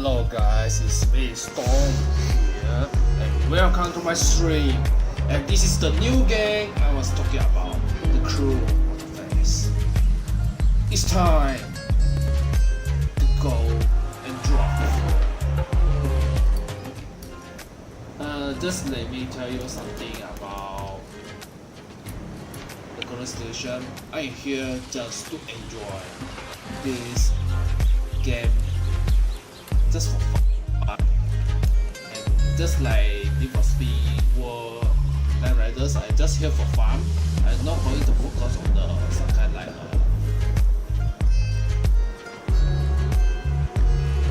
Hello guys, it's me Storm here and welcome to my stream. And this is the new game I was talking about, the Crew Motorfest. It's time to go and drop. Just let me tell you something about the current situation. I'm here just to enjoy this game just for fun, and just like Need for Speed World Land Riders, I just here for fun. I'm not going to focus on the some kind like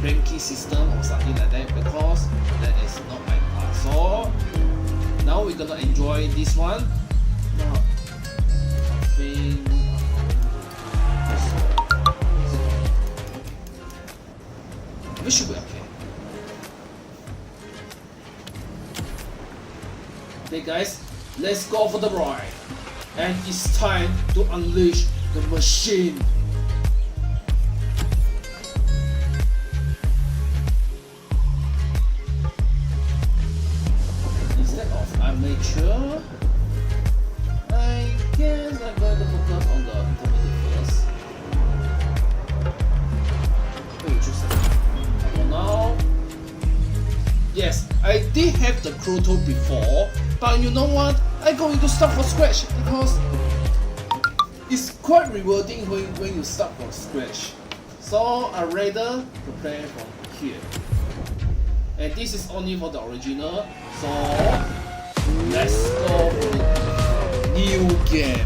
ranking system or something like that, because that is not my part. So now we're gonna enjoy this one. Now I think we should be okay. Okay guys, let's go for the ride. And it's time to unleash the machine. Instead of amateur, I guess I'm going to focus on the intermediate first. Now, yes, I did have the Crew Tool before, but you know what? I'm going to start from scratch because it's quite rewarding when you start from scratch. So I'd rather to play from here. And this is only for the original. So let's go for the new game.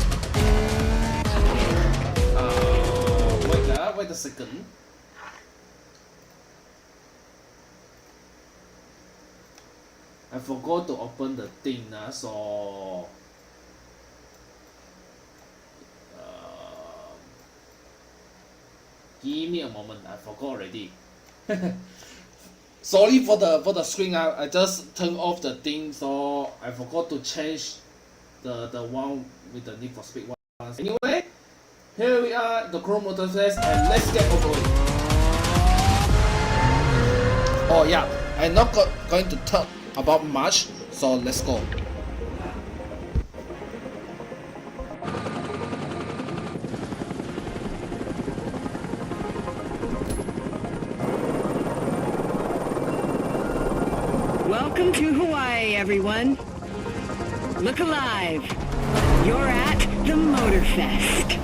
Wait a second. I forgot to open the thing, so give me a moment. I forgot already. Sorry for the screen. I just turned off the thing, so I forgot to change the one with the Need for Speed one. Anyway, here we are, the Crew Motorfest, and let's get over it. Oh yeah, I'm not going to talk about much, so let's go. Welcome to Hawaii, everyone. Look alive. You're at the Motorfest.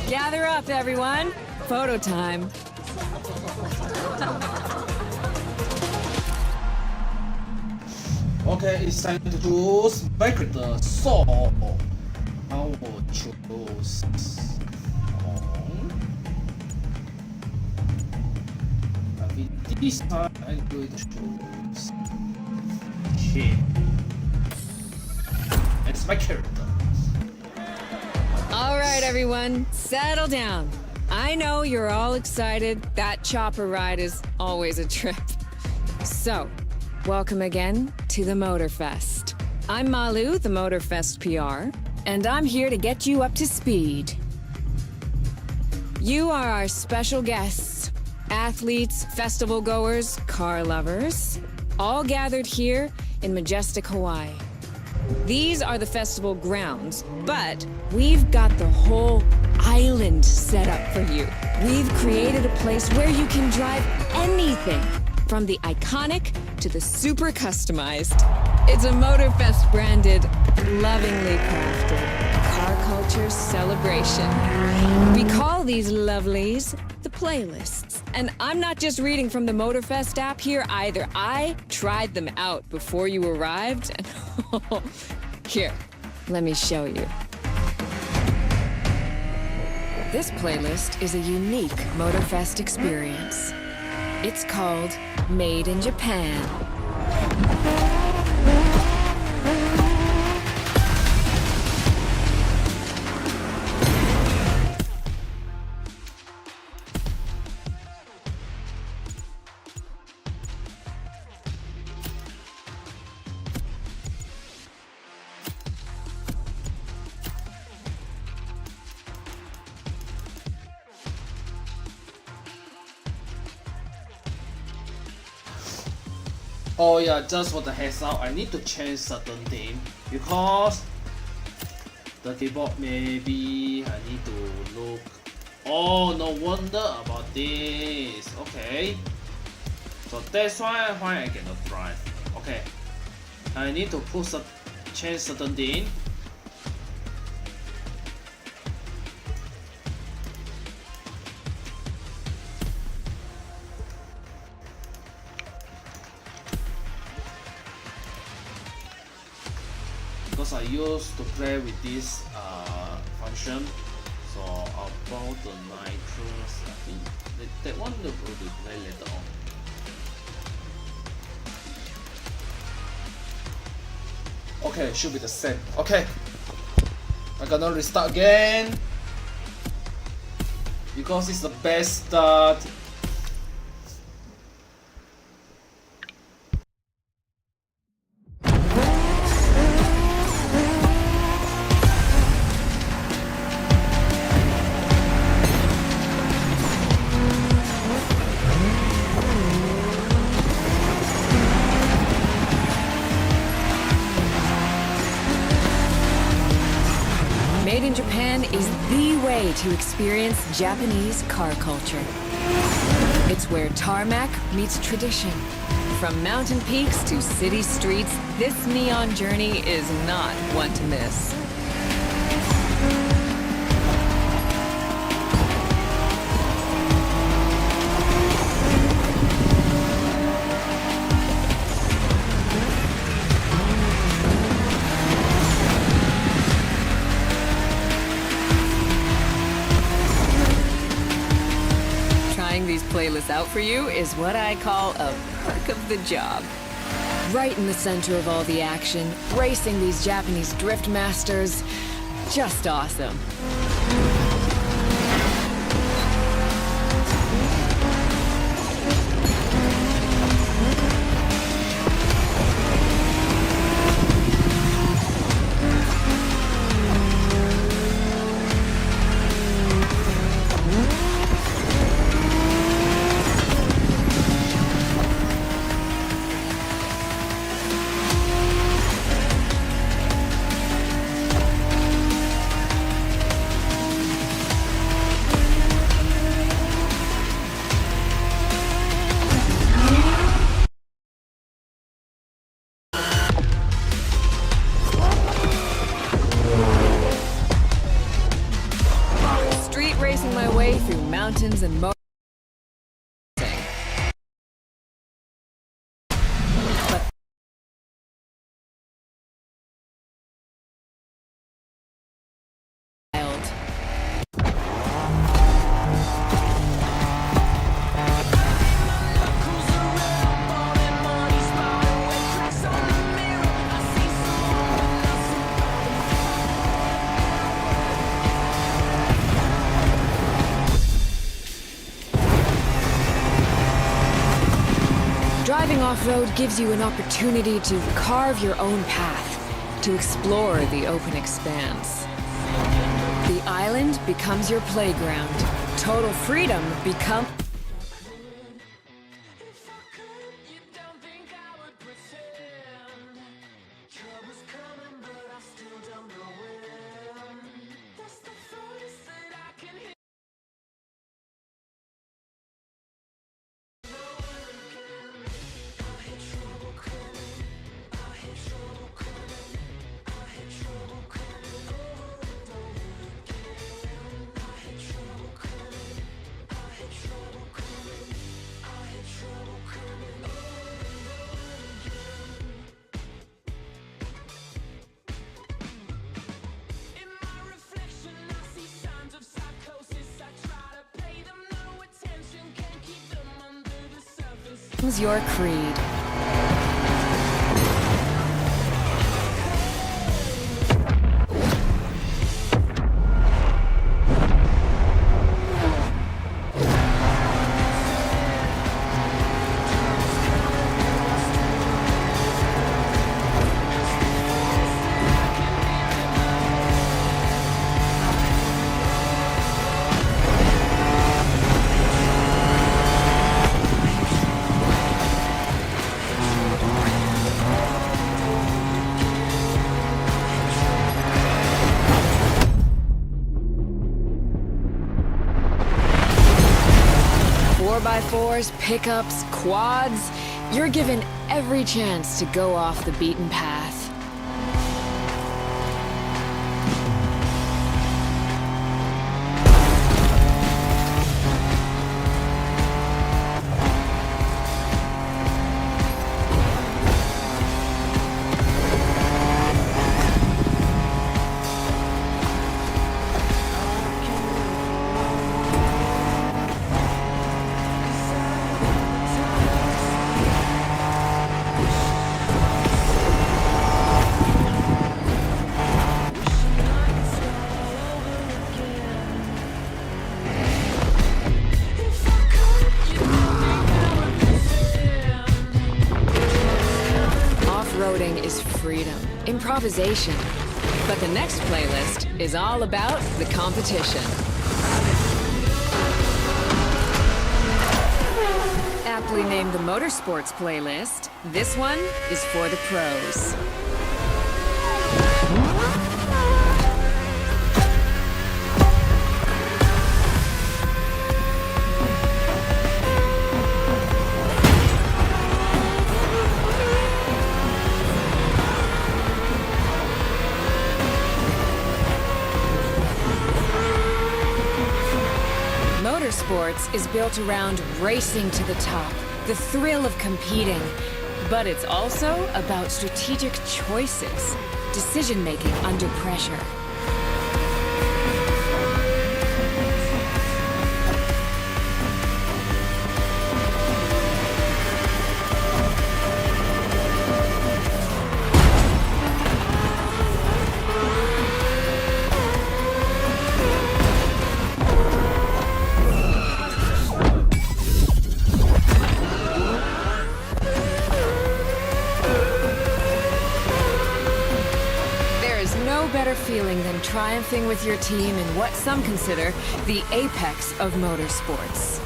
Gather up, everyone. Photo time. Okay, it's time to choose my character. So I will choose I think this time I'm going to choose him. It's my character. All right, everyone, settle down. I know you're all excited. That chopper ride is always a trip. So, welcome again to the Motorfest. I'm Malu, the Motorfest PR, and I'm here to get you up to speed. You are our special guests, athletes, festival goers, car lovers, all gathered here in majestic Hawaii. These are the festival grounds, but we've got the whole island set up for you. We've created a place where you can drive anything, from the iconic to the super customized. It's a Motorfest branded, lovingly crafted car culture celebration. We call these lovelies the playlists. And I'm not just reading from the Motorfest app here either. I tried them out before you arrived. And here, let me show you. This playlist is a unique Motorfest experience. It's called Made in Japan. Oh yeah, just for the heads up, I need to change certain thing because the keyboard maybe I need to look. Oh, no wonder about this. Okay, so that's why I cannot drive. Okay, I need to change certain thing. Because I used to play with this function, so about the nitrous, I think that one will be play later on. Okay, should be the same. Okay, I'm gonna restart again because it's the best start. Made in Japan is the way to experience Japanese car culture. It's where tarmac meets tradition. From mountain peaks to city streets, this neon journey is not one to miss. These playlists out for you is what I call a perk of the job. Right in the center of all the action, racing these Japanese drift masters, just awesome. Racing my way through mountains and Driving off-road gives you an opportunity to carve your own path, to explore the open expanse. The island becomes your playground. Total freedom becomes... becomes your creed. Fours, pickups, quads, you're given every chance to go off the beaten path. Off-roading is freedom, improvisation. But the next playlist is all about the competition. Aptly named the Motorsports playlist, this one is for the pros. Motorsports is built around racing to the top, the thrill of competing. But it's also about strategic choices, decision-making under pressure. Better feeling than triumphing with your team in what some consider the apex of motorsports.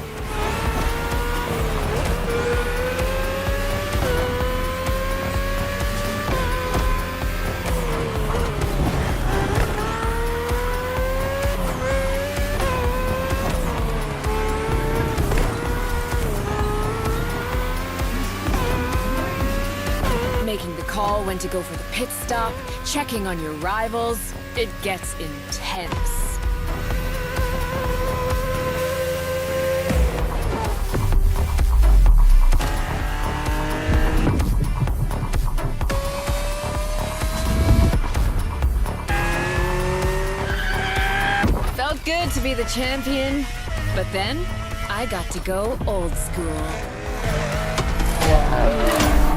Making the call when to go for the pit stop, checking on your rivals, it gets intense. Felt good to be the champion, but then I got to go old school.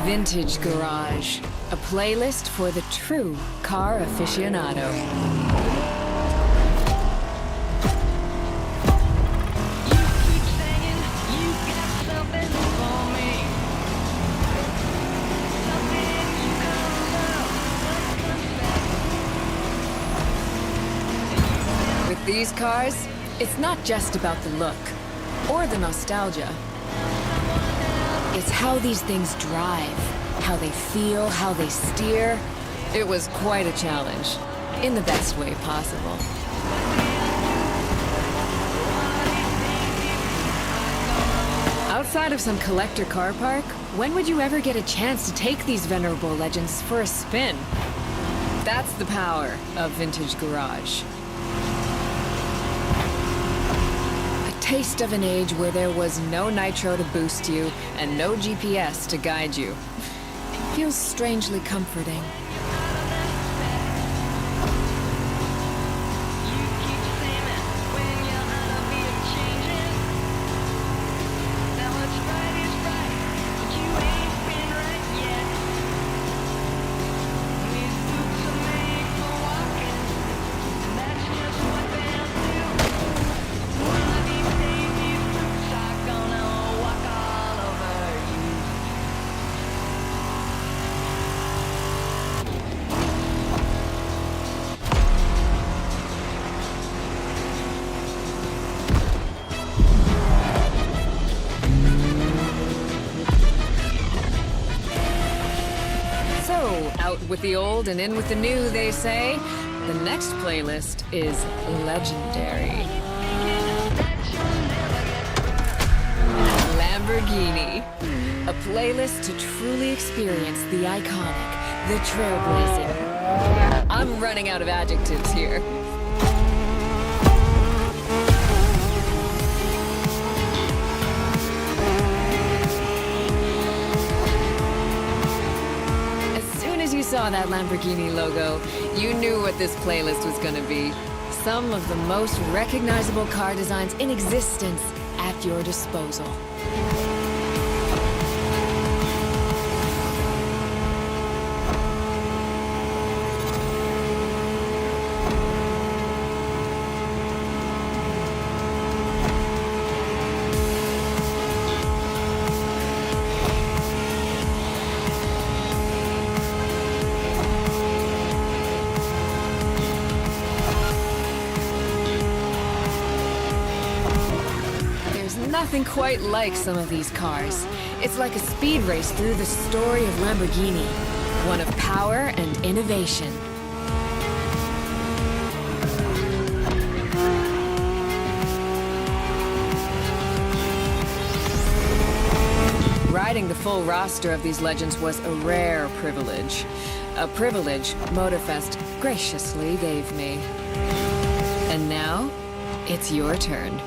Vintage Garage, a playlist for the true car aficionado. With these cars, it's not just about the look or the nostalgia. It's how these things drive, how they feel, how they steer. It was quite a challenge, in the best way possible. Outside of some collector car park, when would you ever get a chance to take these venerable legends for a spin? That's the power of Vintage Garage. Taste of an age where there was no nitro to boost you and no GPS to guide you. It feels strangely comforting. with the old and in with the new, they say. The next playlist is legendary. Lamborghini. A playlist to truly experience the iconic, the trailblazing. I'm running out of adjectives here. You saw that Lamborghini logo, you knew what this playlist was gonna be. Some of the most recognizable car designs in existence at your disposal. Nothing quite like some of these cars. It's like a speed race through the story of Lamborghini, one of power and innovation. Riding the full roster of these legends was a rare privilege. A privilege Motorfest graciously gave me. And now, it's your turn.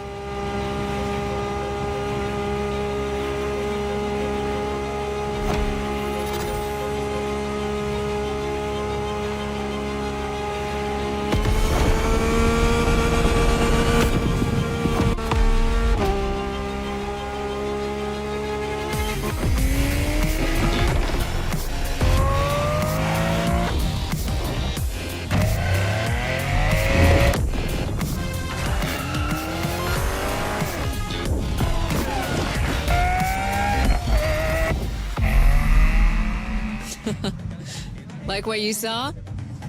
Like what you saw?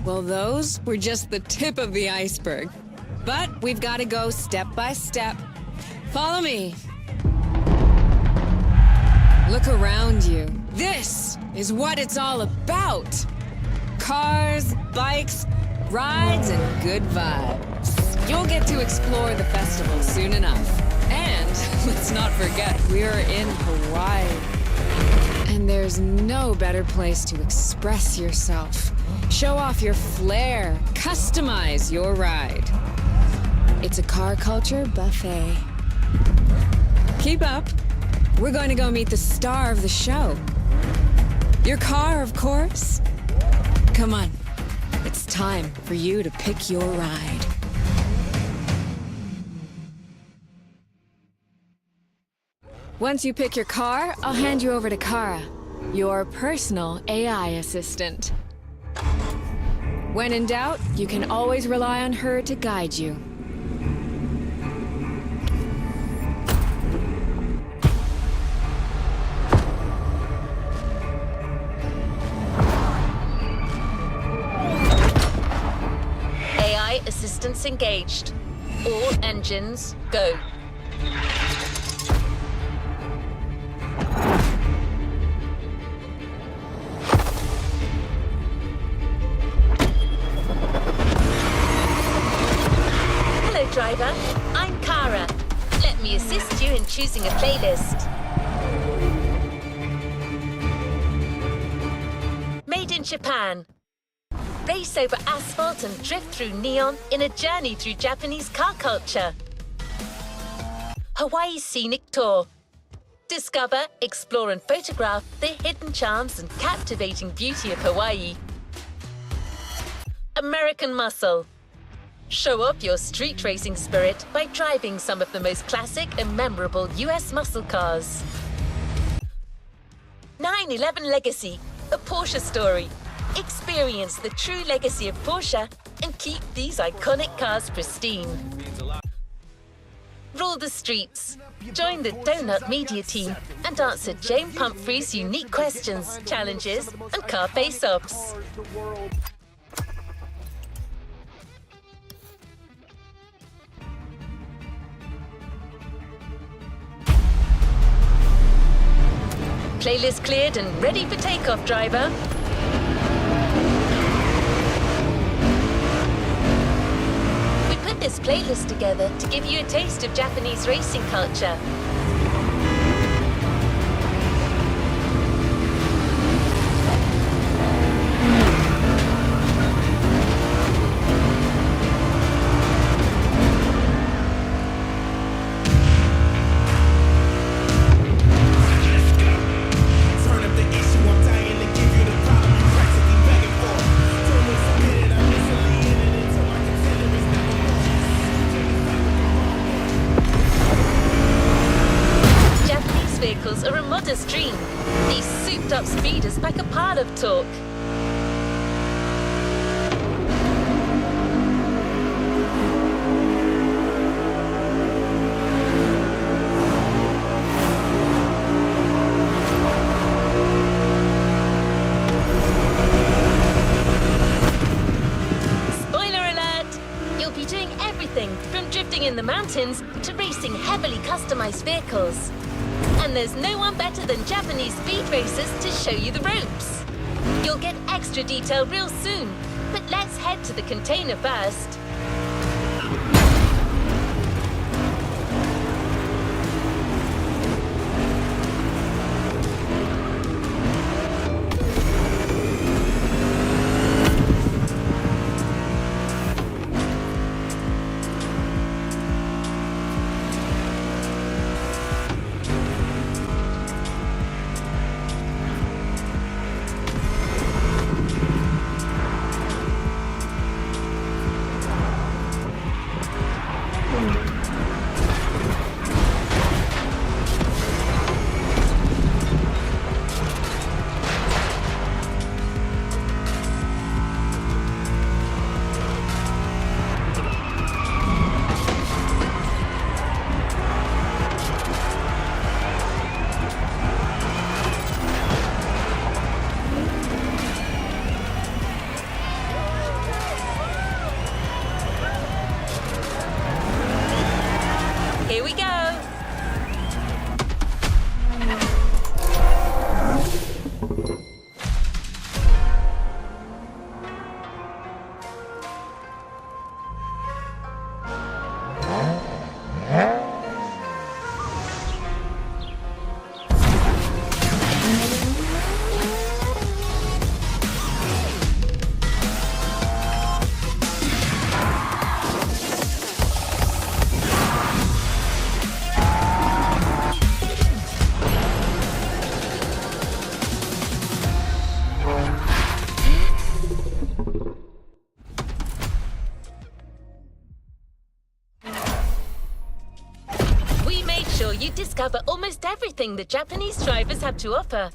Well, those were just the tip of the iceberg. But we've got to go step by step. Follow me. Look around you. This is what it's all about. Cars, bikes, rides, and good vibes. You'll get to explore the festival soon enough. And let's not forget, we're in Hawaii. And there's no better place to express yourself, show off your flair, customize your ride. It's a car culture buffet. Keep up. We're going to go meet the star of the show. Your car, of course. Come on. It's time for you to pick your ride. Once you pick your car, I'll hand you over to Kara, your personal AI assistant. When in doubt, you can always rely on her to guide you. AI assistance engaged. All engines, go. Driver, I'm Kara. Let me assist you in choosing a playlist. Made in Japan. Race over asphalt and drift through neon in a journey through Japanese car culture. Hawaii Scenic Tour. Discover, explore and photograph the hidden charms and captivating beauty of Hawaii. American Muscle. Show off your street racing spirit by driving some of the most classic and memorable US muscle cars. 911 Legacy, a Porsche story. Experience the true legacy of Porsche and keep these iconic cars pristine. Rule the streets. Join the Donut Media team and answer Jane Pumphrey's unique questions, challenges, and car face-offs. Playlist cleared and ready for takeoff, driver. this playlist together to give you a taste of Japanese racing culture. Vehicles are a modest dream. These souped-up speeders pack a pile of torque. Spoiler alert! You'll be doing everything from drifting in the mountains to racing heavily customized vehicles. And there's no one better than Japanese speed racers to show you the ropes. You'll get extra detail real soon, but let's head to the container first. Here we go! You discover almost everything the Japanese drivers have to offer.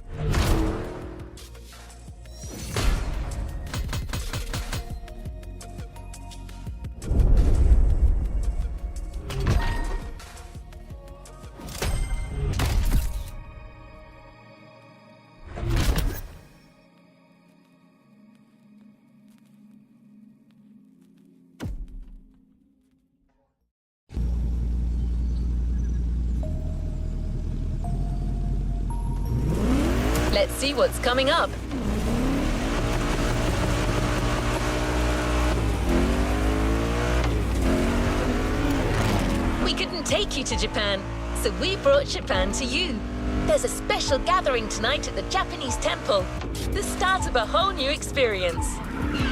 Let's see what's coming up. We couldn't take you to Japan, so we brought Japan to you. There's a special gathering tonight at the Japanese temple, the start of a whole new experience.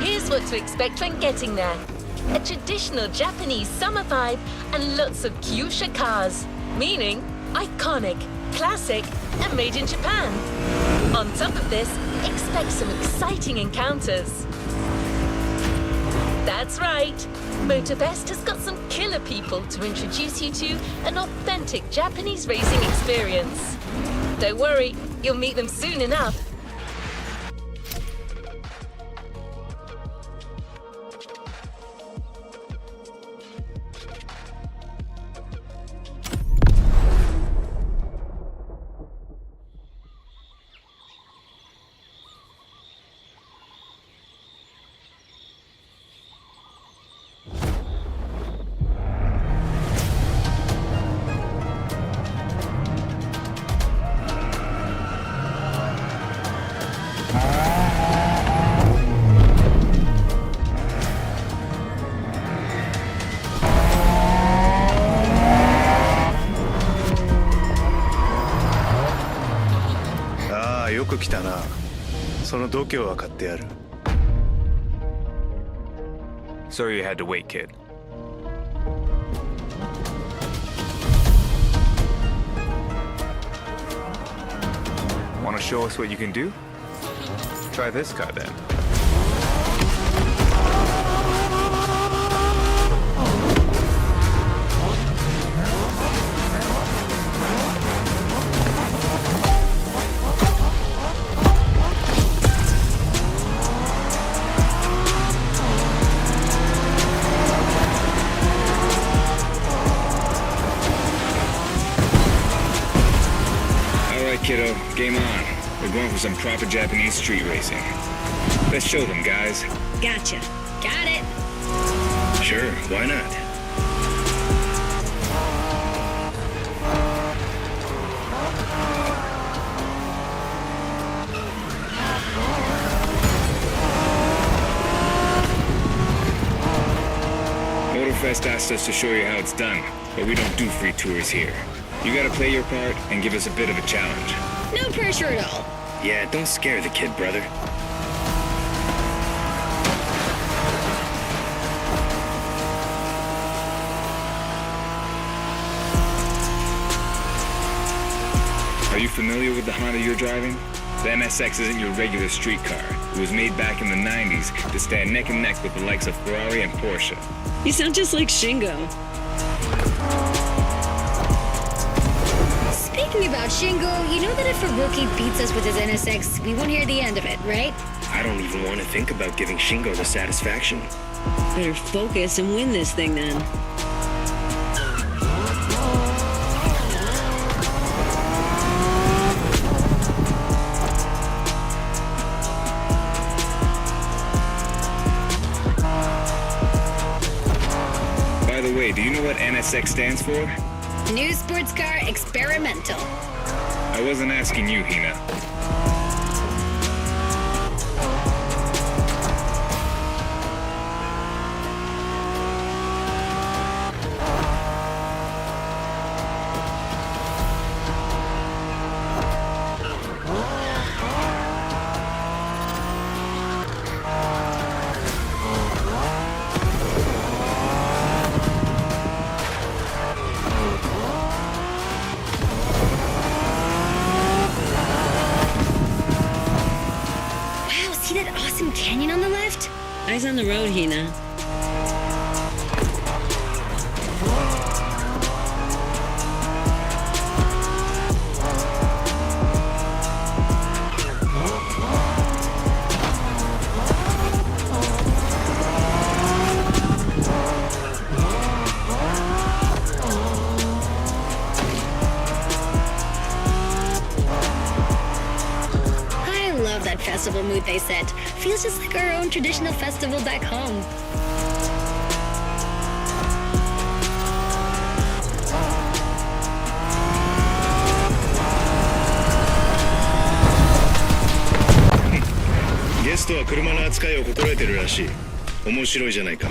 Here's what to expect when getting there. A traditional Japanese summer vibe and lots of kyusha cars, meaning iconic, classic, and made in Japan. On top of this, expect some exciting encounters. That's right, Motorfest has got some killer people to introduce you to an authentic Japanese racing experience. Don't worry, you'll meet them soon enough. よく来たな。その度胸は買ってやる。 Sorry you had to wait, kid. Want to show us what you can do? Try this car then. Kiddo, game on. We're going for some proper Japanese street racing. Let's show them, guys. Gotcha. Got it. Sure, why not? Motorfest asked us to show you how it's done, but we don't do free tours here. You gotta play your part and give us a bit of a challenge. No pressure at all. Yeah, don't scare the kid, brother. Are you familiar with the Honda you're driving? The NSX isn't your regular street car. It was made back in the 90s to stand neck and neck with the likes of Ferrari and Porsche. You sound just like Shingo. Speaking about Shingo, you know that if a rookie beats us with his NSX, we won't hear the end of it, right? I don't even want to think about giving Shingo the satisfaction. Better focus and win this thing then. By the way, do you know what NSX stands for? New sports car experimental. I wasn't asking you, Hina. Canyon on the left? Eyes on the road, Hina. Festival mood they set. Feels just like our own traditional festival back home. Guest は車の扱いを心得てるらしい。面白いじゃないか。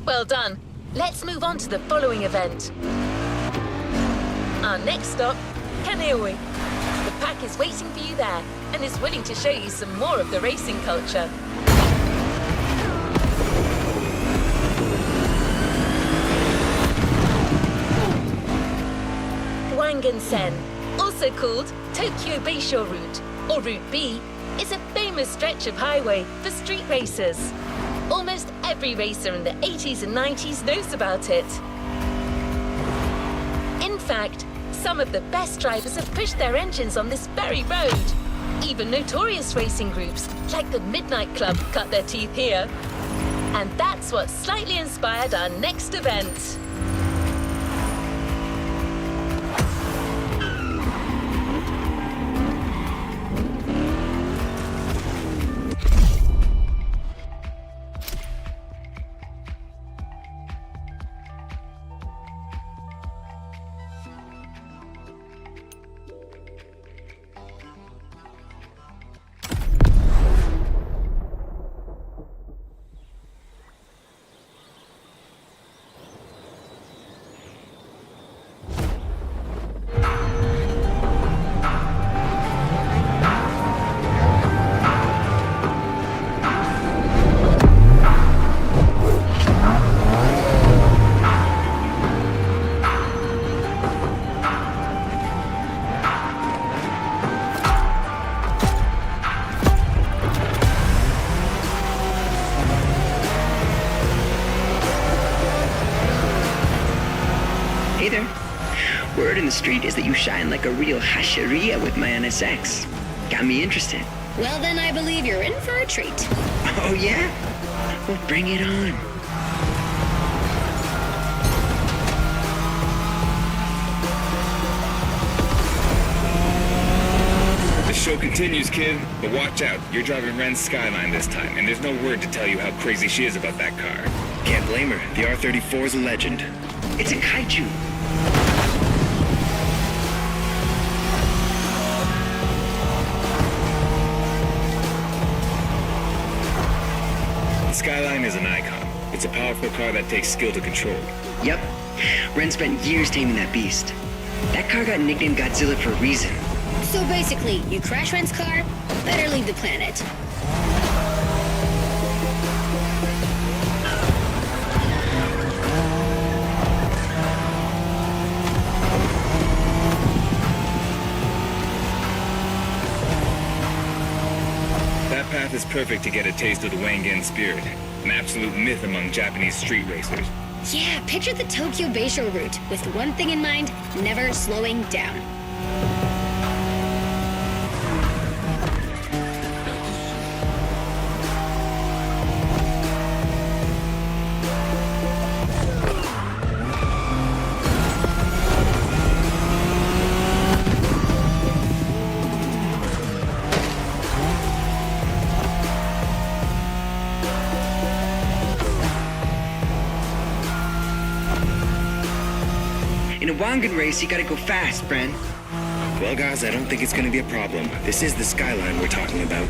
Well done. Let's move on to the following event. Our next stop, Kaneohe. The pack is waiting for you there and is willing to show you some more of the racing culture. Wangan-sen, also called Tokyo Bayshore Route, or Route B, is a famous stretch of highway for street racers. Almost every racer in the 80s and 90s knows about it. In fact, some of the best drivers have pushed their engines on this very road. Even notorious racing groups, like the Midnight Club, cut their teeth here. And that's what slightly inspired our next event. Hey there. Word in the street is that you shine like a real hasheria with my NSX. Got me interested. Well, then I believe you're in for a treat. Oh, yeah? Well, bring it on. The show continues, kid, but watch out. You're driving Ren's Skyline this time, and there's no word to tell you how crazy she is about that car. Can't blame her. The R34 is a legend. It's a kaiju. The Skyline is an icon. It's a powerful car that takes skill to control. Yep. Ren spent years taming that beast. That car got nicknamed Godzilla for a reason. So basically, you crash Ren's car, better leave the planet. That path is perfect to get a taste of the Wangan spirit, an absolute myth among Japanese street racers. Yeah, picture the Tokyo Bayshore route, with one thing in mind, never slowing down. In a Wangan race, you gotta go fast, Bren. Well, guys, I don't think it's gonna be a problem. This is the Skyline we're talking about.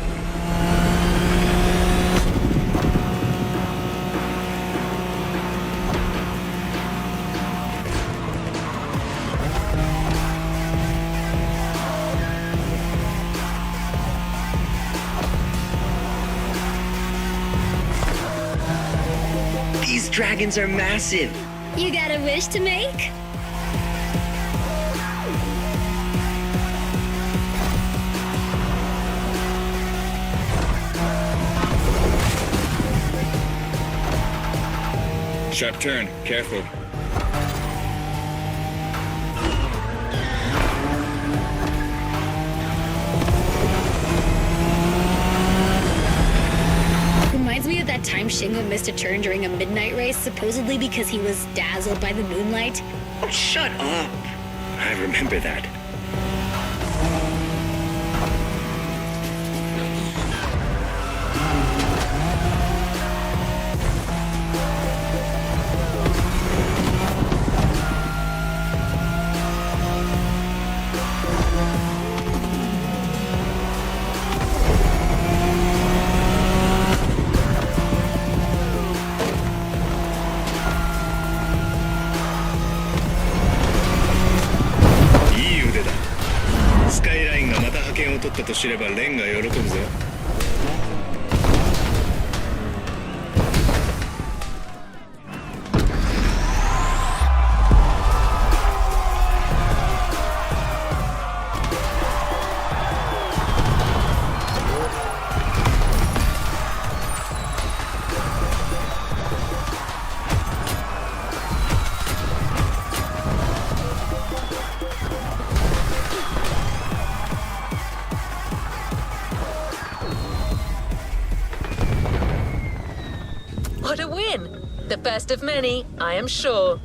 These dragons are massive. You got a wish to make? Sharp turn, careful. Reminds me of that time Shingo missed a turn during a midnight race, supposedly because he was dazzled by the moonlight. Oh, shut up. I remember that.いい腕だ。スカイラインがまた覇権を取ったと知ればレンが喜ぶぞ。What a win! The best of many, I am sure.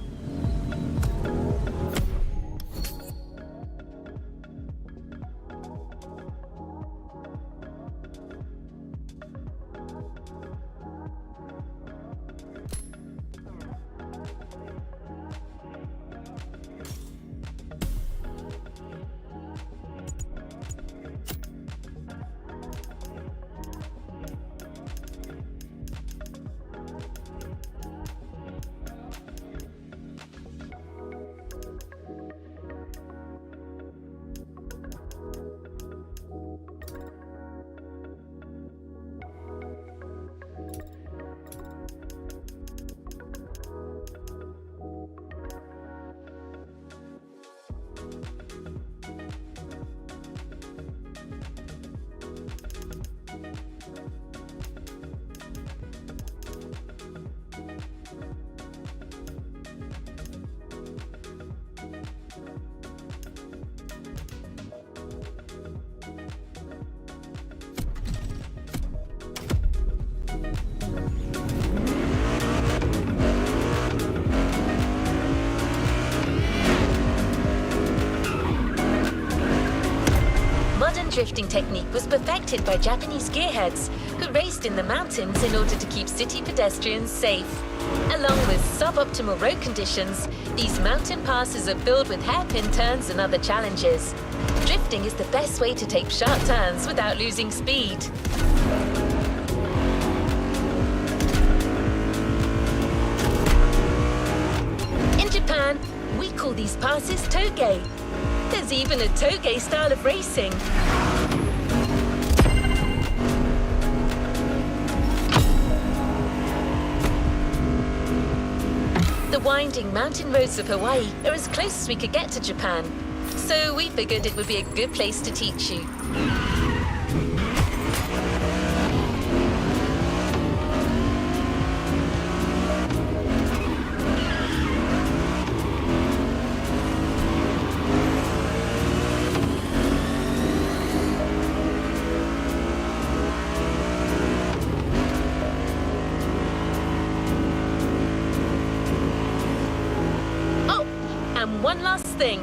drifting technique was perfected by Japanese gearheads who raced in the mountains in order to keep city pedestrians safe. Along with suboptimal road conditions, these mountain passes are filled with hairpin turns and other challenges. Drifting is the best way to take sharp turns without losing speed. In Japan, we call these passes toge. There's even a toge style of racing. The winding mountain roads of Hawaii are as close as we could get to Japan, so we figured it would be a good place to teach you. And one last thing.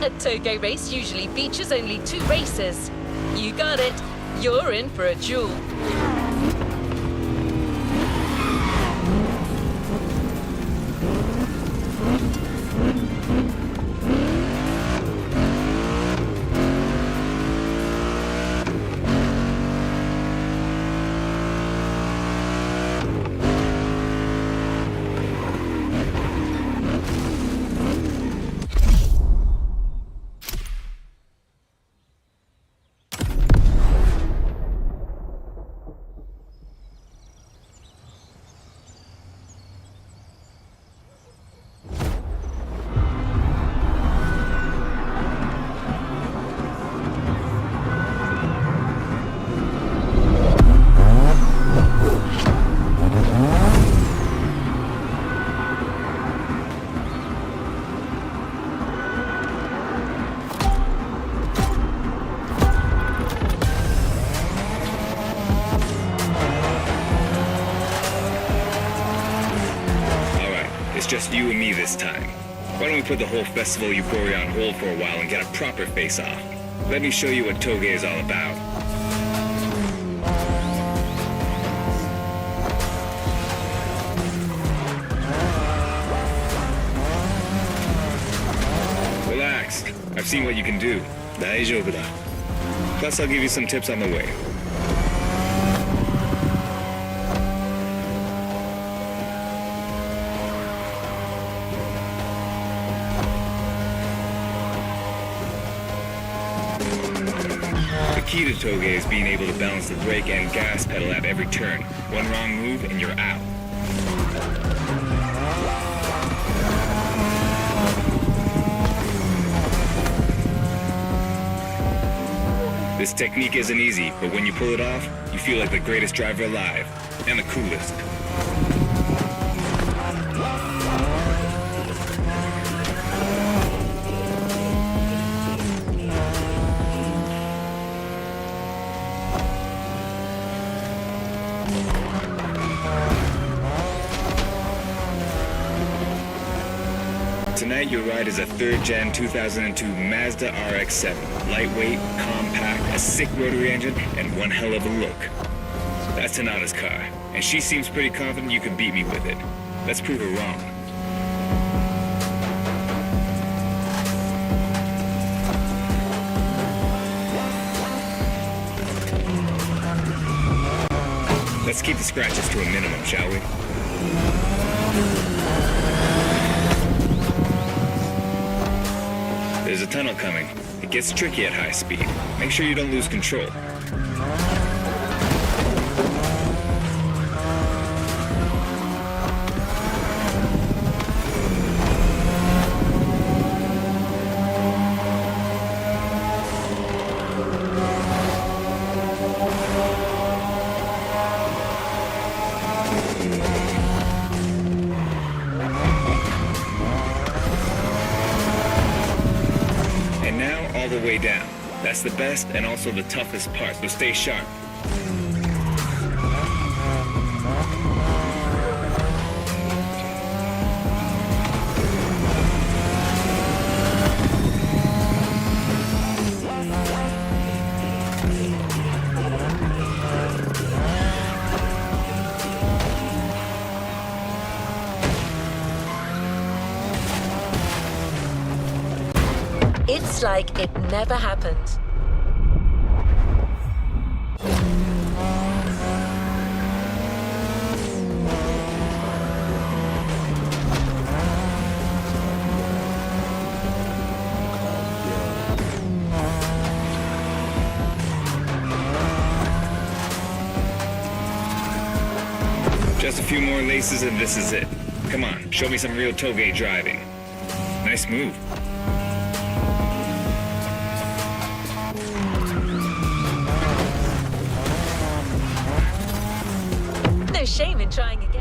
A toge race usually features only 2 racers. You got it. You're in for a duel. It's just you and me this time. Why don't we put the whole festival euphoria on hold for a while and get a proper face-off? Let me show you what toge is all about. Relax. I've seen what you can do. 大丈夫だ. Plus, I'll give you some tips on the way. The key to toge is being able to balance the brake and gas pedal at every turn. One wrong move and you're out. This technique isn't easy, but when you pull it off, you feel like the greatest driver alive, and the coolest. Tonight, your ride is a 3rd Gen 2002 Mazda RX-7. Lightweight, compact, a sick rotary engine, and one hell of a look. That's Tanada's car, and she seems pretty confident you can beat me with it. Let's prove her wrong. Let's keep the scratches to a minimum, shall we? There's a tunnel coming. It gets tricky at high speed. Make sure you don't lose control. All the way down. That's the best and also the toughest part, so stay sharp. It's like it never happened. Just a few more laces and this is it. Come on, show me some real toge driving. Nice move. No shame in trying again.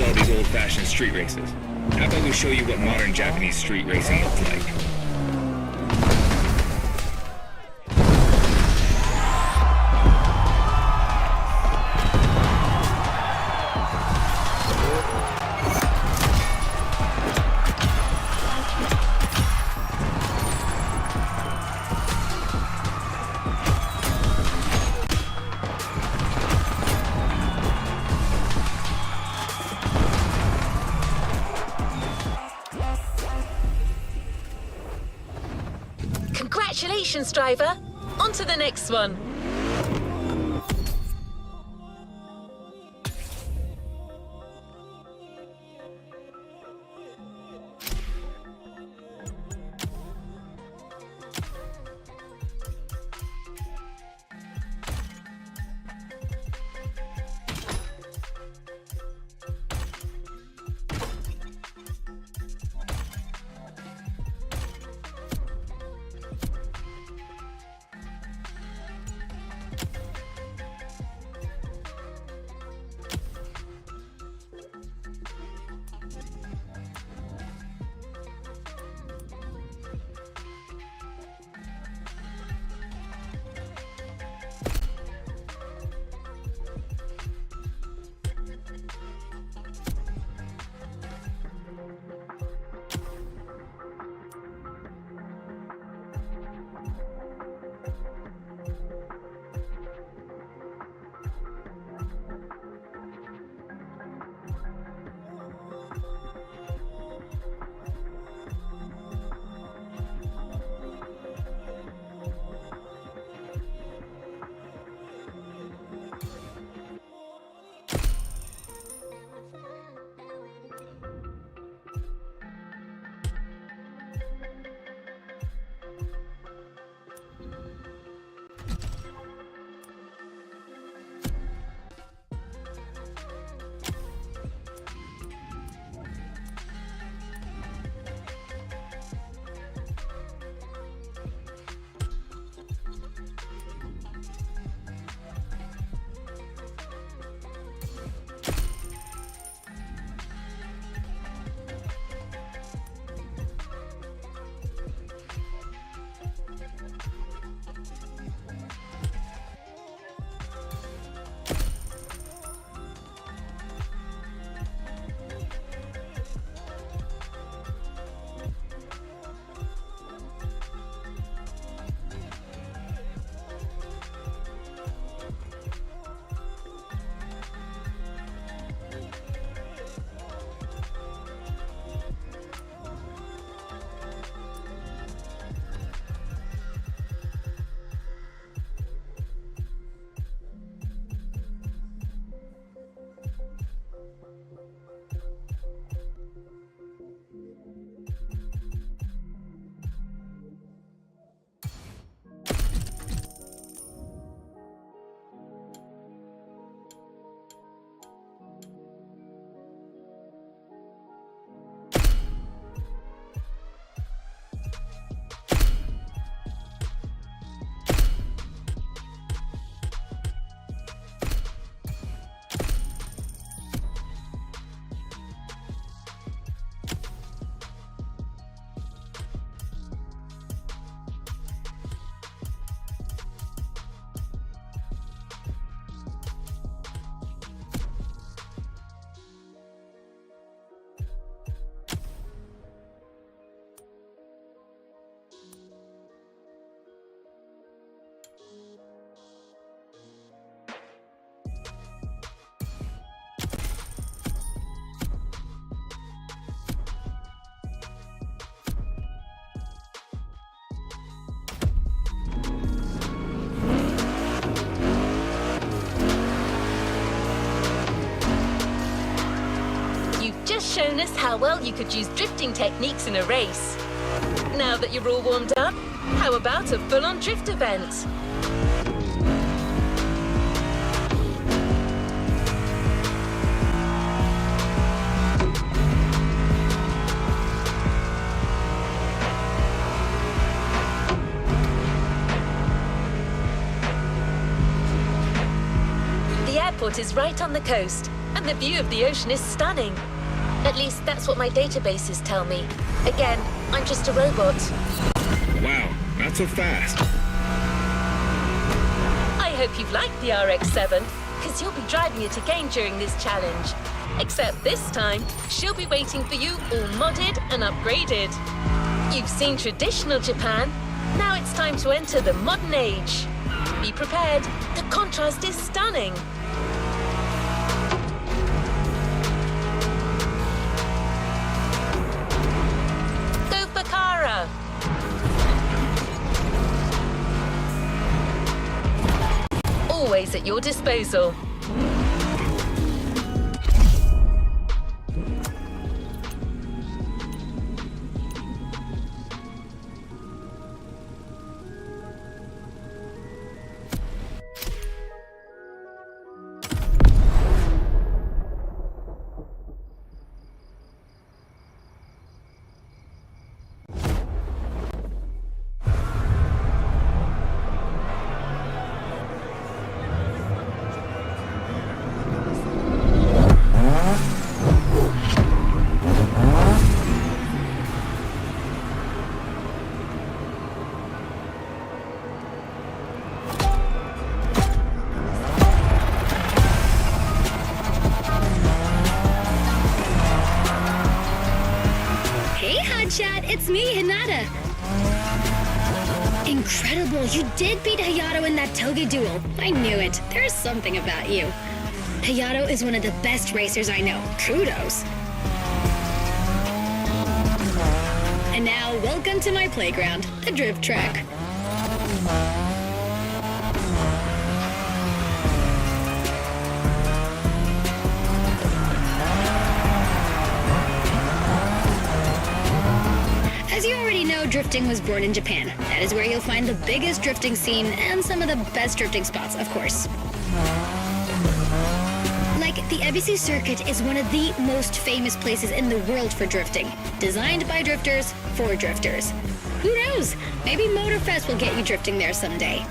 All these old-fashioned street races. How about we show you what modern Japanese street racing looks like? Congratulations, driver! On to the next one. just shown us how well you could use drifting techniques in a race. Now that you're all warmed up, how about a full-on drift event? The airport is right on the coast, and the view of the ocean is stunning. At least that's what my databases tell me. Again, I'm just a robot. Wow, not so fast. I hope you've liked the RX-7, because you'll be driving it again during this challenge. Except this time, she'll be waiting for you all modded and upgraded. You've seen traditional Japan. Now it's time to enter the modern age. Be prepared. The contrast is stunning. Go for Kara. Always at your disposal. Chat, it's me, Hinata. Incredible, you did beat Hayato in that Toge duel. I knew it. There's something about you. Hayato is one of the best racers I know. Kudos. And now, welcome to my playground, the drift track. As you already know, drifting was born in Japan. That is where you'll find the biggest drifting scene and some of the best drifting spots, of course. Like, the Ebisu Circuit is one of the most famous places in the world for drifting. Designed by drifters, for drifters. Who knows? Maybe Motorfest will get you drifting there someday.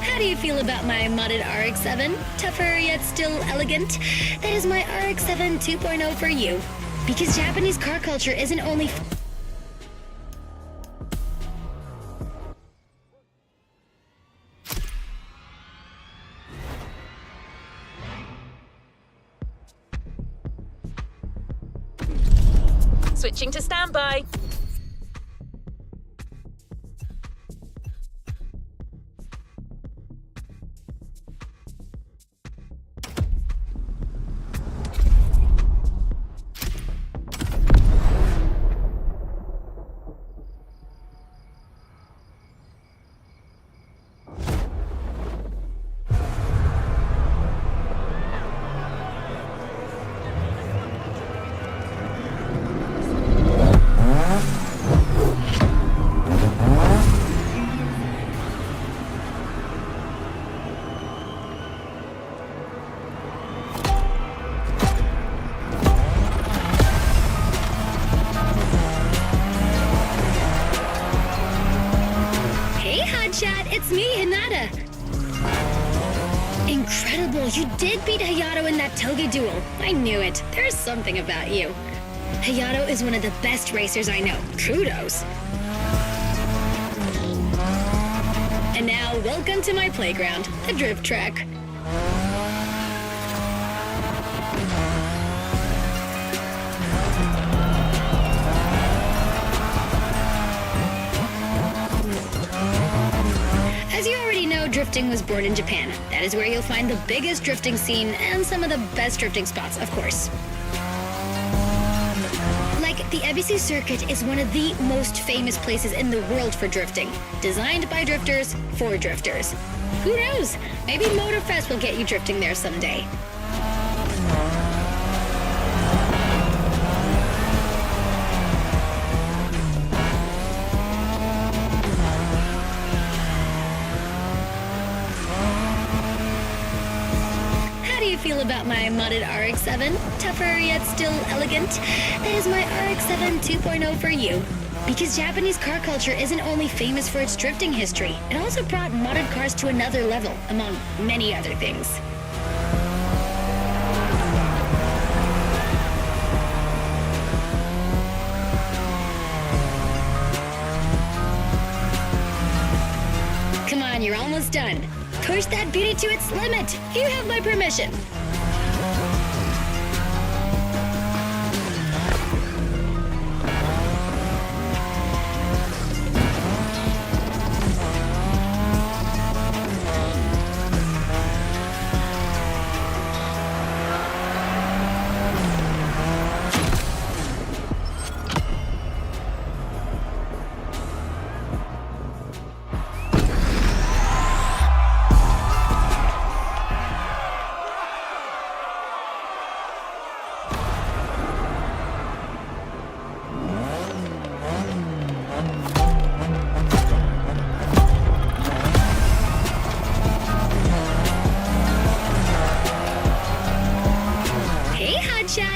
How do you feel about my modded RX-7? Tougher yet still elegant? That is my RX-7 2.0 for you. Because Japanese car culture isn't only... Switching to standby. It's me, Hinata. Incredible, you did beat Hayato in that Toge duel. I knew it. There's something about you. Hayato is one of the best racers I know. Kudos. And now, welcome to my playground, the drift track. As you already know, drifting was born in Japan. That is where you'll find the biggest drifting scene and some of the best drifting spots, of course. the ABC circuit is one of the most famous places in the world for drifting. Designed by drifters, for drifters. Who knows? Maybe Motorfest will get you drifting there someday. How do you feel about my modded RX-7? Tougher yet still elegant? That is my RX-7 2.0 for you. Because Japanese car culture isn't only famous for its drifting history, it also brought modded cars to another level, among many other things. Come on, you're almost done. Push that beauty to its limit. You have my permission.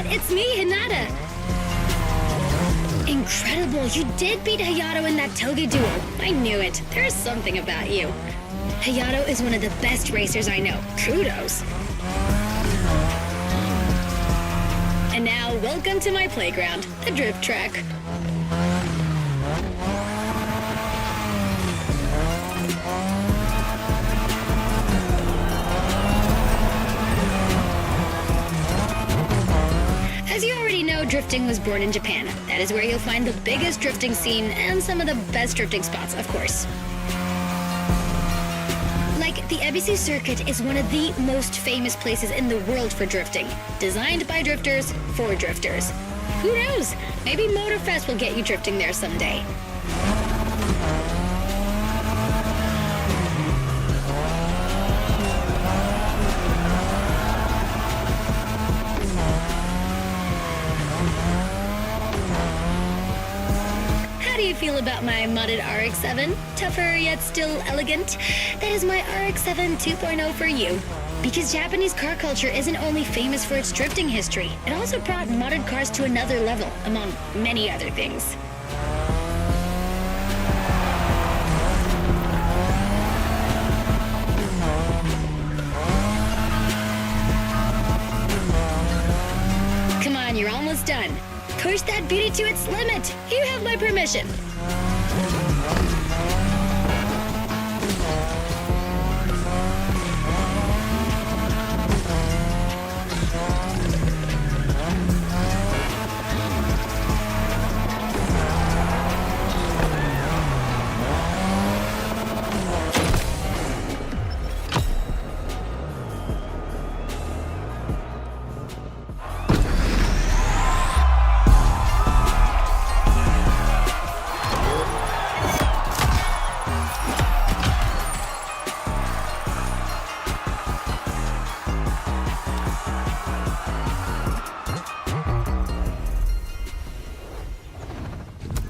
It's me, Hinata! Incredible, you did beat Hayato in that Toge duel. I knew it. There's something about you. Hayato is one of the best racers I know. Kudos. And now, welcome to my playground, the drift track. As you already know, drifting was born in Japan. That is where you'll find the biggest drifting scene and some of the best drifting spots, of course. Like, the ABC circuit is one of the most famous places in the world for drifting. Designed by drifters, for drifters. Who knows? Maybe Motorfest will get you drifting there someday. How do you feel about my modded RX-7? Tougher yet still elegant? That is my RX-7 2.0 for you. Because Japanese car culture isn't only famous for its drifting history, it also brought modded cars to another level, among many other things. Come on, you're almost done. Push that beauty to its limit. You have my permission.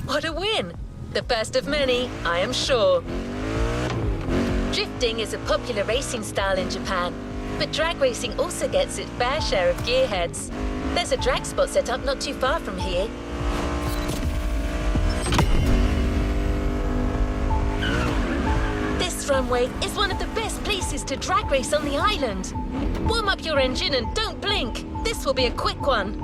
What a win! The first of many, I am sure. Drifting is a popular racing style in Japan, but drag racing also gets its fair share of gearheads. There's a drag spot set up not too far from here. This runway is one of the best places to drag race on the island. Warm up your engine and don't blink. This will be a quick one.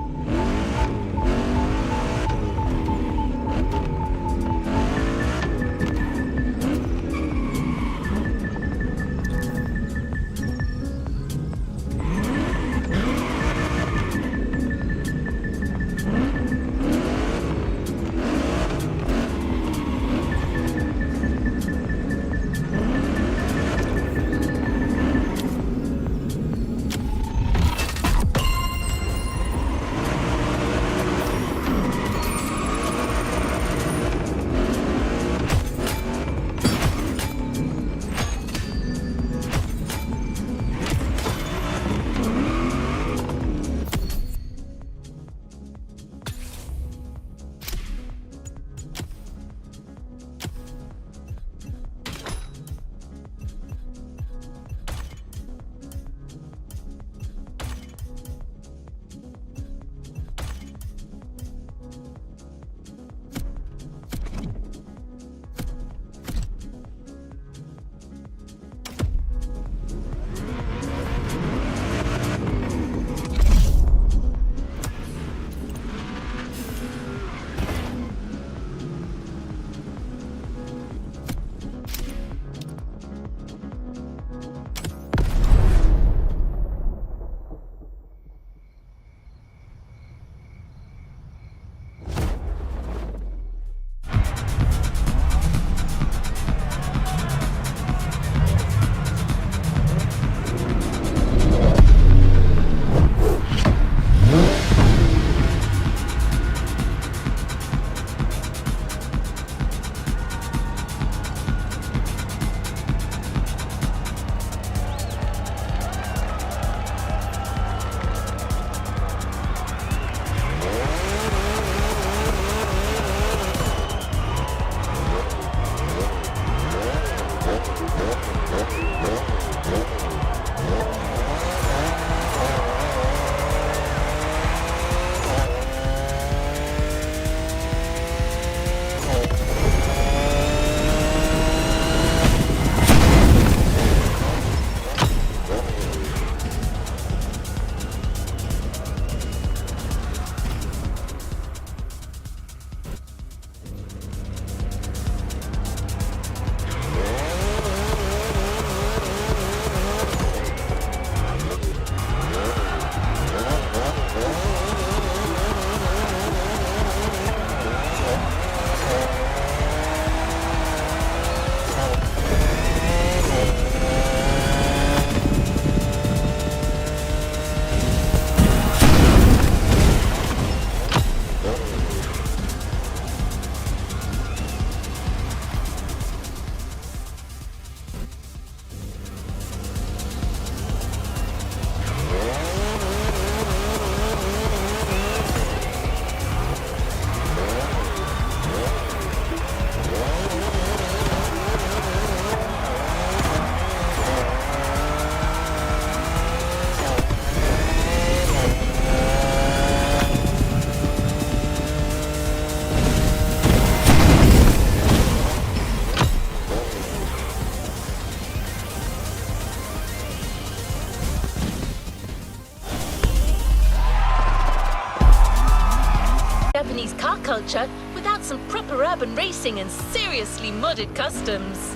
Japanese car culture without some proper urban racing and seriously modded customs.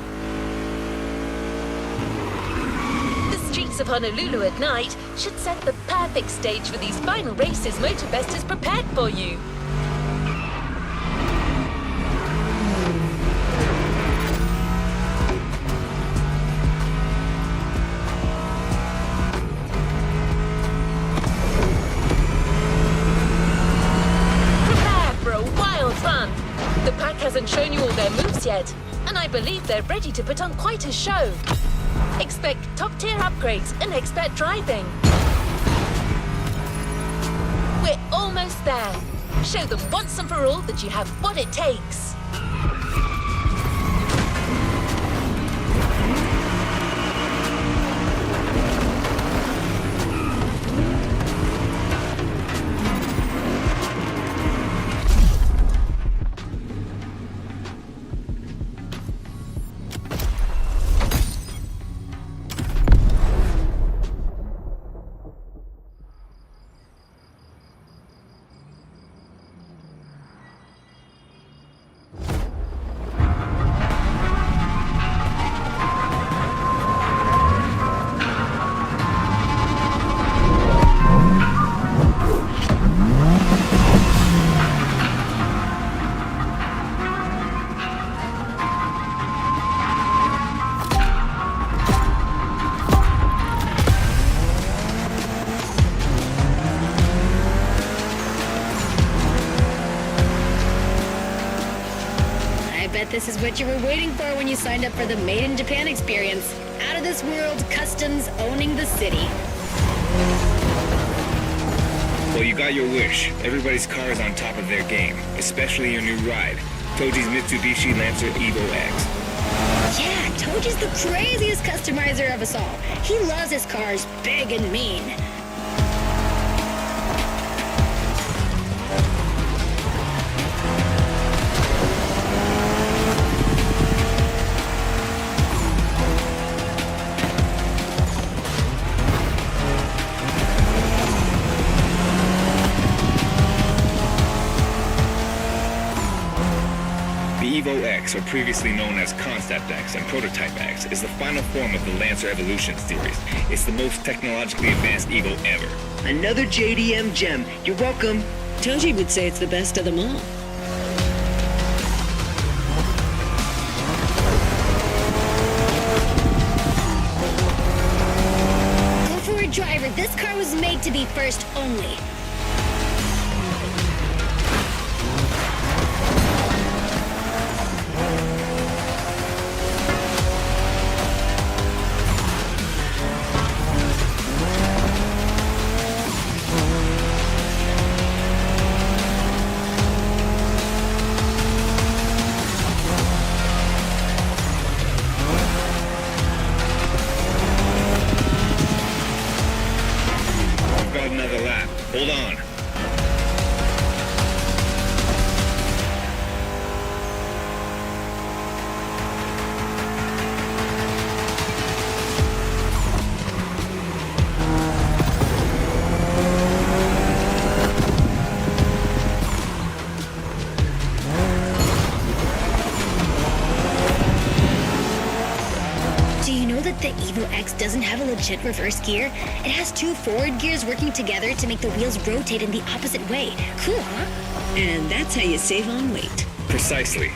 The streets of Honolulu at night should set the perfect stage for these final races Motorfest has prepared for you. The pack hasn't shown you all their moves yet, and I believe they're ready to put on quite a show. Expect top-tier upgrades and expert driving. We're almost there. Show them once and for all that you have what it takes. This is what you were waiting for when you signed up for the Made in Japan experience. Out of this world customs owning the city. Well, you got your wish. Everybody's car is on top of their game, especially your new ride, Toji's Mitsubishi Lancer Evo X. Yeah, Toji's the craziest customizer of us all. He loves his cars big and mean. The Evo X, or previously known as Concept X and Prototype X, is the final form of the Lancer Evolution series. It's the most technologically advanced Evo ever. Another JDM gem. You're welcome. Toji would say it's the best of them all. Go for it, driver. This car was made to be first only. Another lap. Hold on. The Evo X doesn't have a legit reverse gear. It has two forward gears working together to make the wheels rotate in the opposite way. Cool, huh? And that's how you save on weight. Precisely.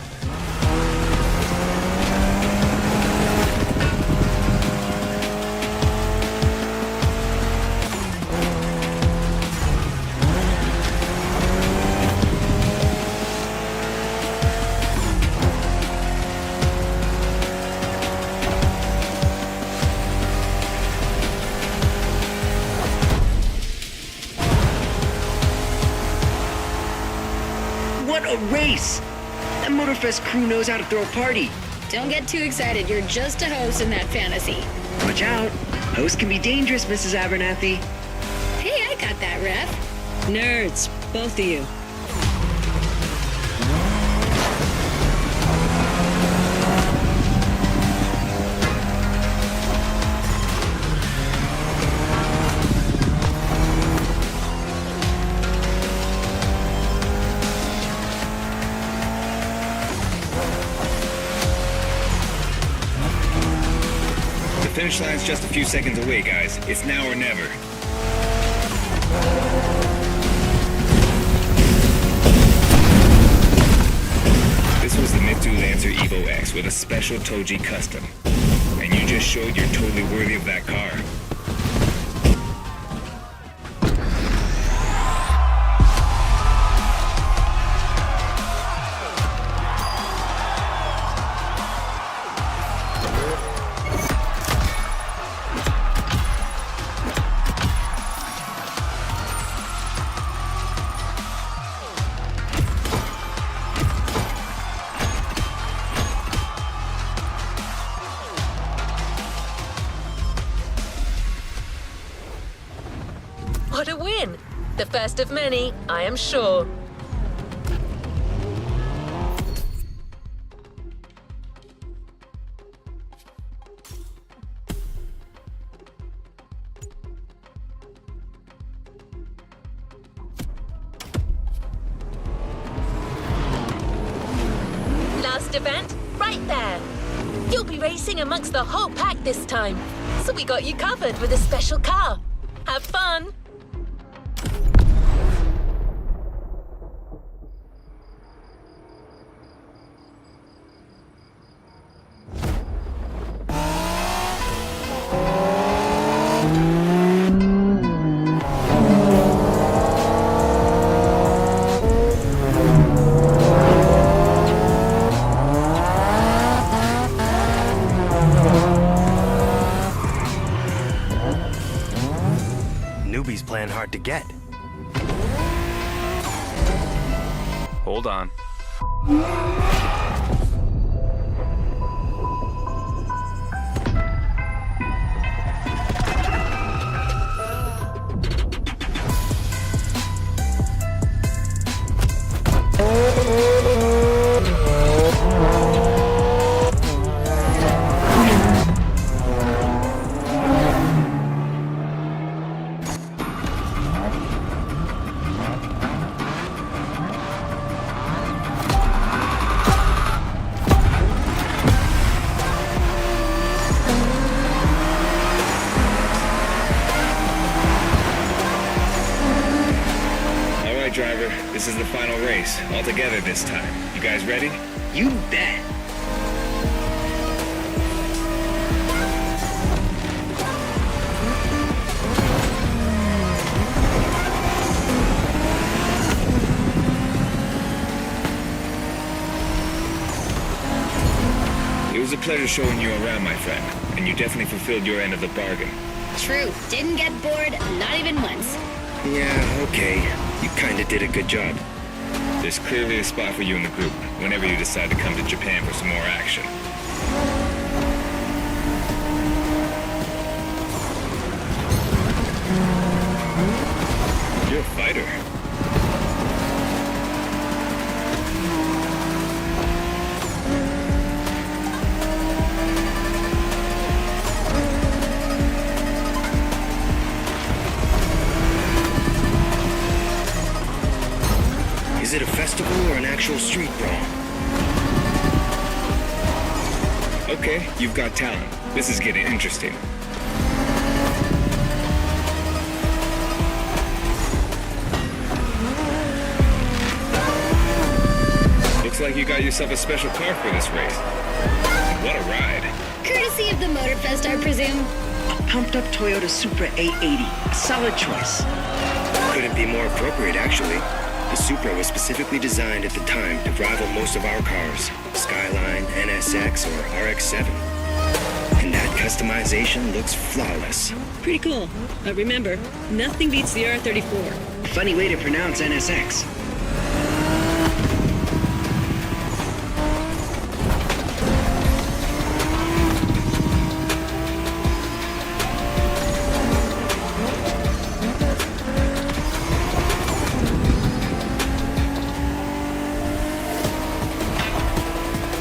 What a race! That Motorfest crew knows how to throw a party. Don't get too excited. You're just a host in that fantasy. Watch out. Hosts can be dangerous, Mrs. Abernathy. Hey, I got that, ref. Nerds, both of you. Finish line's just a few seconds away, guys. It's now or never. This was the Mitsu Lancer Evo X with a special Toji custom. And you just showed you're totally worthy of that car. What a win! The first of many, I am sure. Last event, right there. You'll be racing amongst the whole pack this time. So we got you covered with a special car. Have fun! Newbies playing hard to get. Hold on. Driver, this is the final race, all together this time. You guys ready? You bet. It was a pleasure showing you around, my friend, and you definitely fulfilled your end of the bargain. True. Didn't get bored, not even once. Yeah, okay. You kinda did a good job. There's clearly a spot for you in the group, whenever you decide to come to Japan for some more action. You're a fighter. Is it a festival or an actual street brawl? Okay, you've got talent. This is getting interesting. Looks like you got yourself a special car for this race. What a ride. Courtesy of the Motorfest, I presume. A pumped-up Toyota Supra 880. A solid choice. Couldn't be more appropriate, actually. The Supra was specifically designed at the time to rival most of our cars, Skyline, NSX, or RX-7. And that customization looks flawless. Pretty cool. But remember, nothing beats the R34. Funny way to pronounce NSX.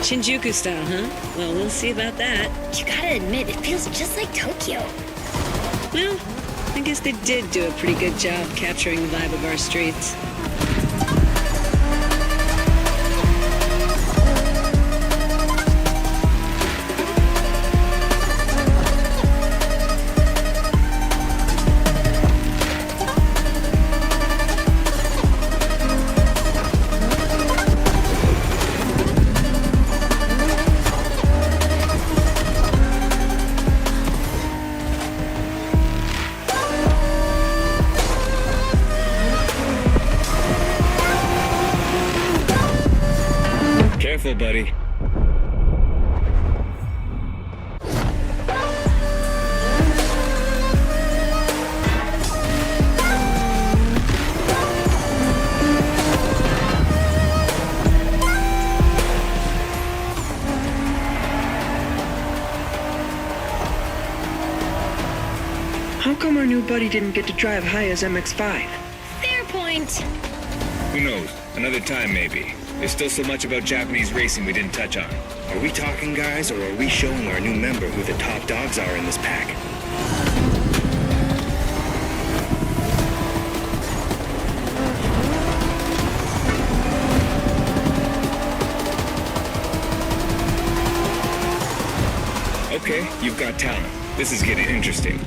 Shinjuku style, huh? Well, we'll see about that. You gotta admit, it feels just like Tokyo. Well, I guess they did do a pretty good job capturing the vibe of our streets. Careful, buddy. How come our new buddy didn't get to drive high as MX-5? Fair point. Who knows? Another time, maybe. There's still so much about Japanese racing we didn't touch on. Are we talking, guys, or are we showing our new member who the top dogs are in this pack? Okay, you've got talent. This is getting interesting.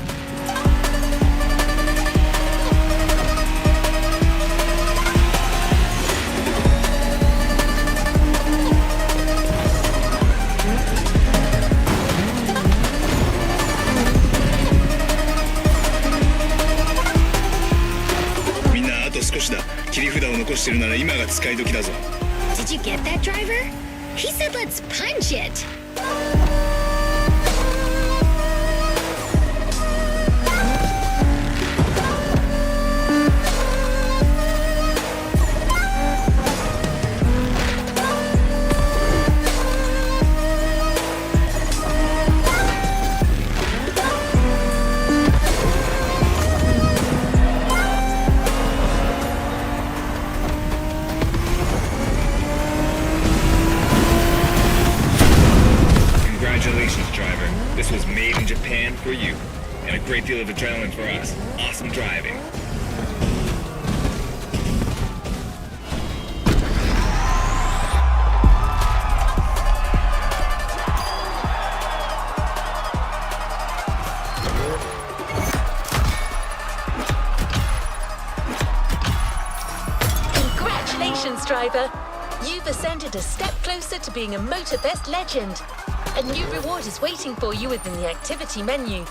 Did you get that, driver? He said let's punch it. Congratulations, driver. This was made in Japan for you. And a great deal of adrenaline for us. Awesome driving. Congratulations, driver. You've ascended a step closer to being a Motorfest legend. A new reward is waiting for you within the activity menu.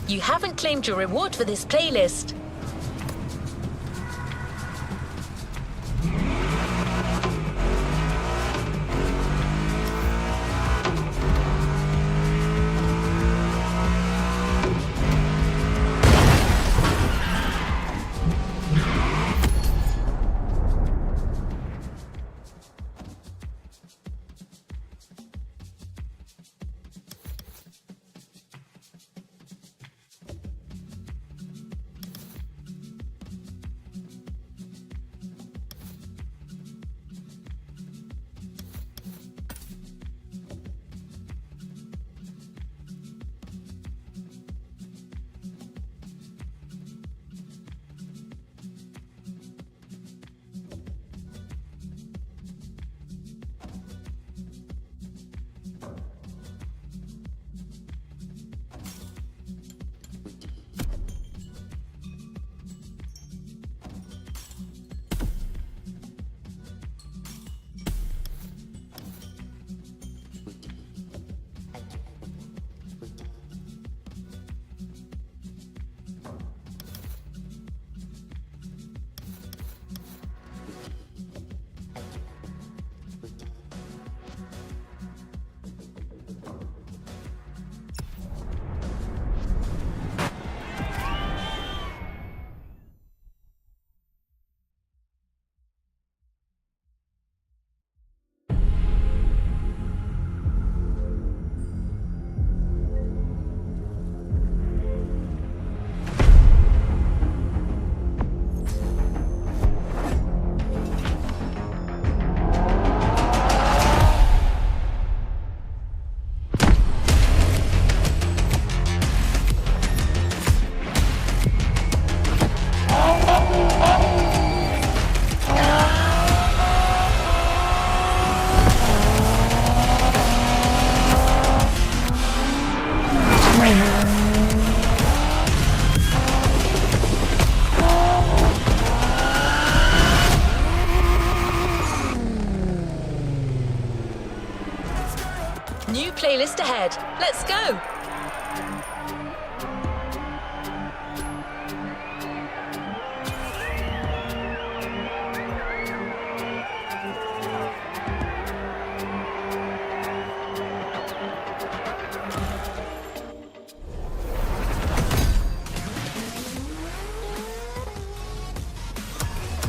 You haven't claimed your reward for this playlist. New playlist ahead. Let's go!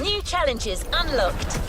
New challenges unlocked.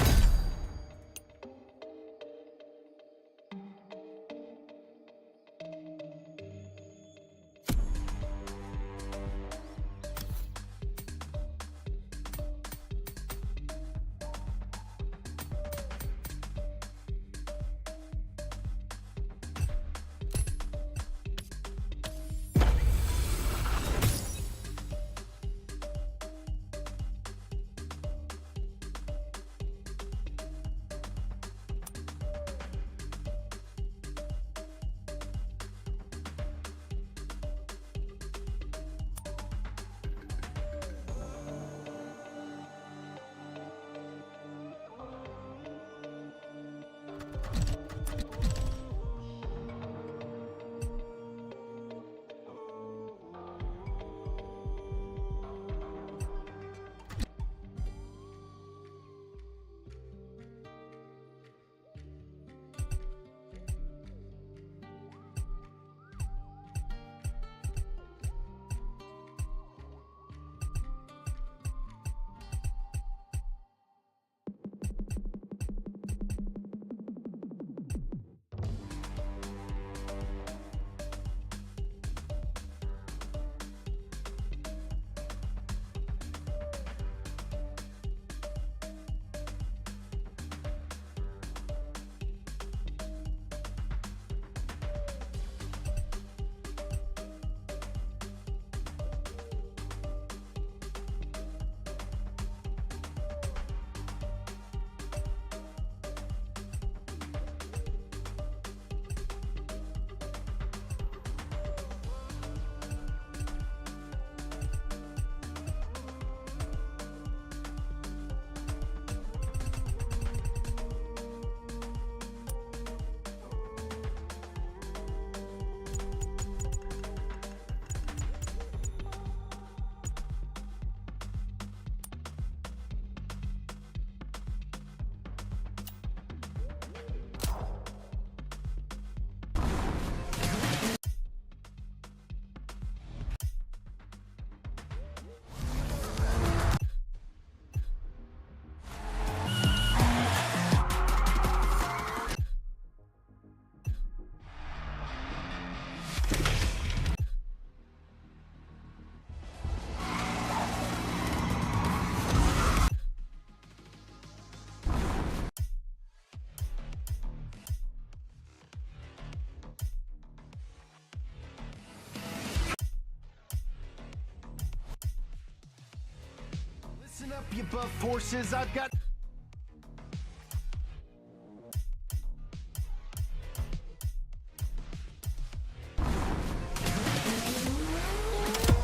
up, you buff horses. I've got...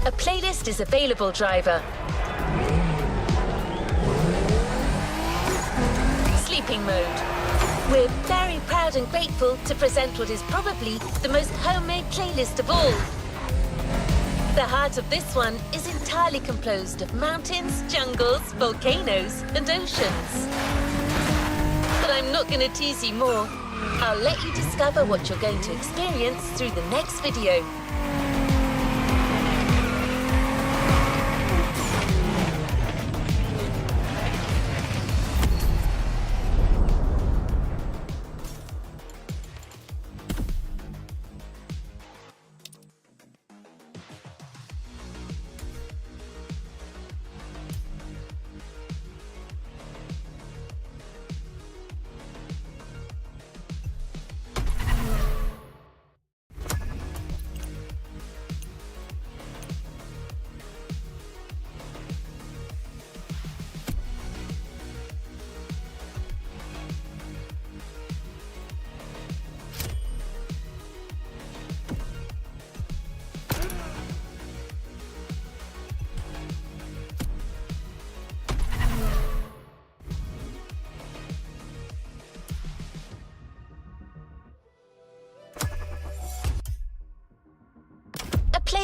A playlist is available, driver. Sleeping mode. We're very proud and grateful to present what is probably the most homemade playlist of all. The heart of this one is entirely composed of mountains, jungles, volcanoes, and oceans. But I'm not going to tease you more. I'll let you discover what you're going to experience through the next video.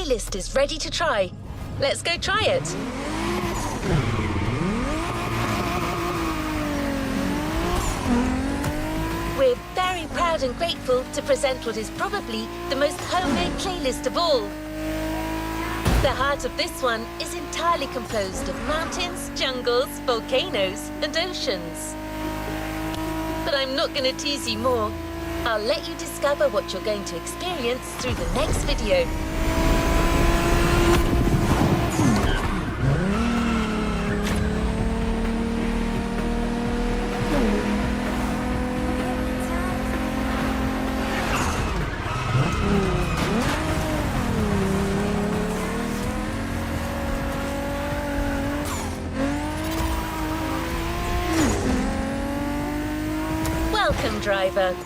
playlist is ready to try. Let's go try it. We're very proud and grateful to present what is probably the most homemade playlist of all. The heart of this one is entirely composed of mountains, jungles, volcanoes, and oceans. But I'm not going to tease you more. I'll let you discover what you're going to experience through the next video. Welcome, driver.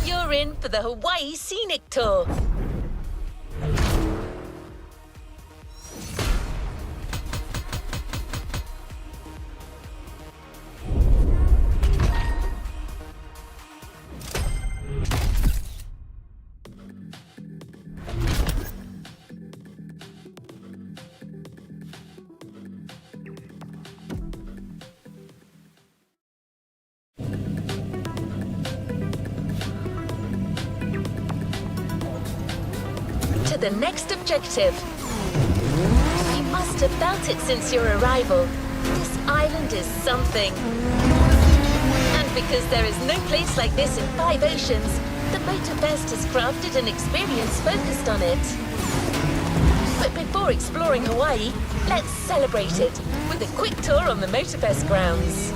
You're in for the Hawaii Scenic Tour. The next objective. You must have felt it since your arrival. This island is something. And because there is no place like this in 5 oceans, the Motorfest has crafted an experience focused on it. But before exploring Hawaii, let's celebrate it with a quick tour on the Motorfest grounds.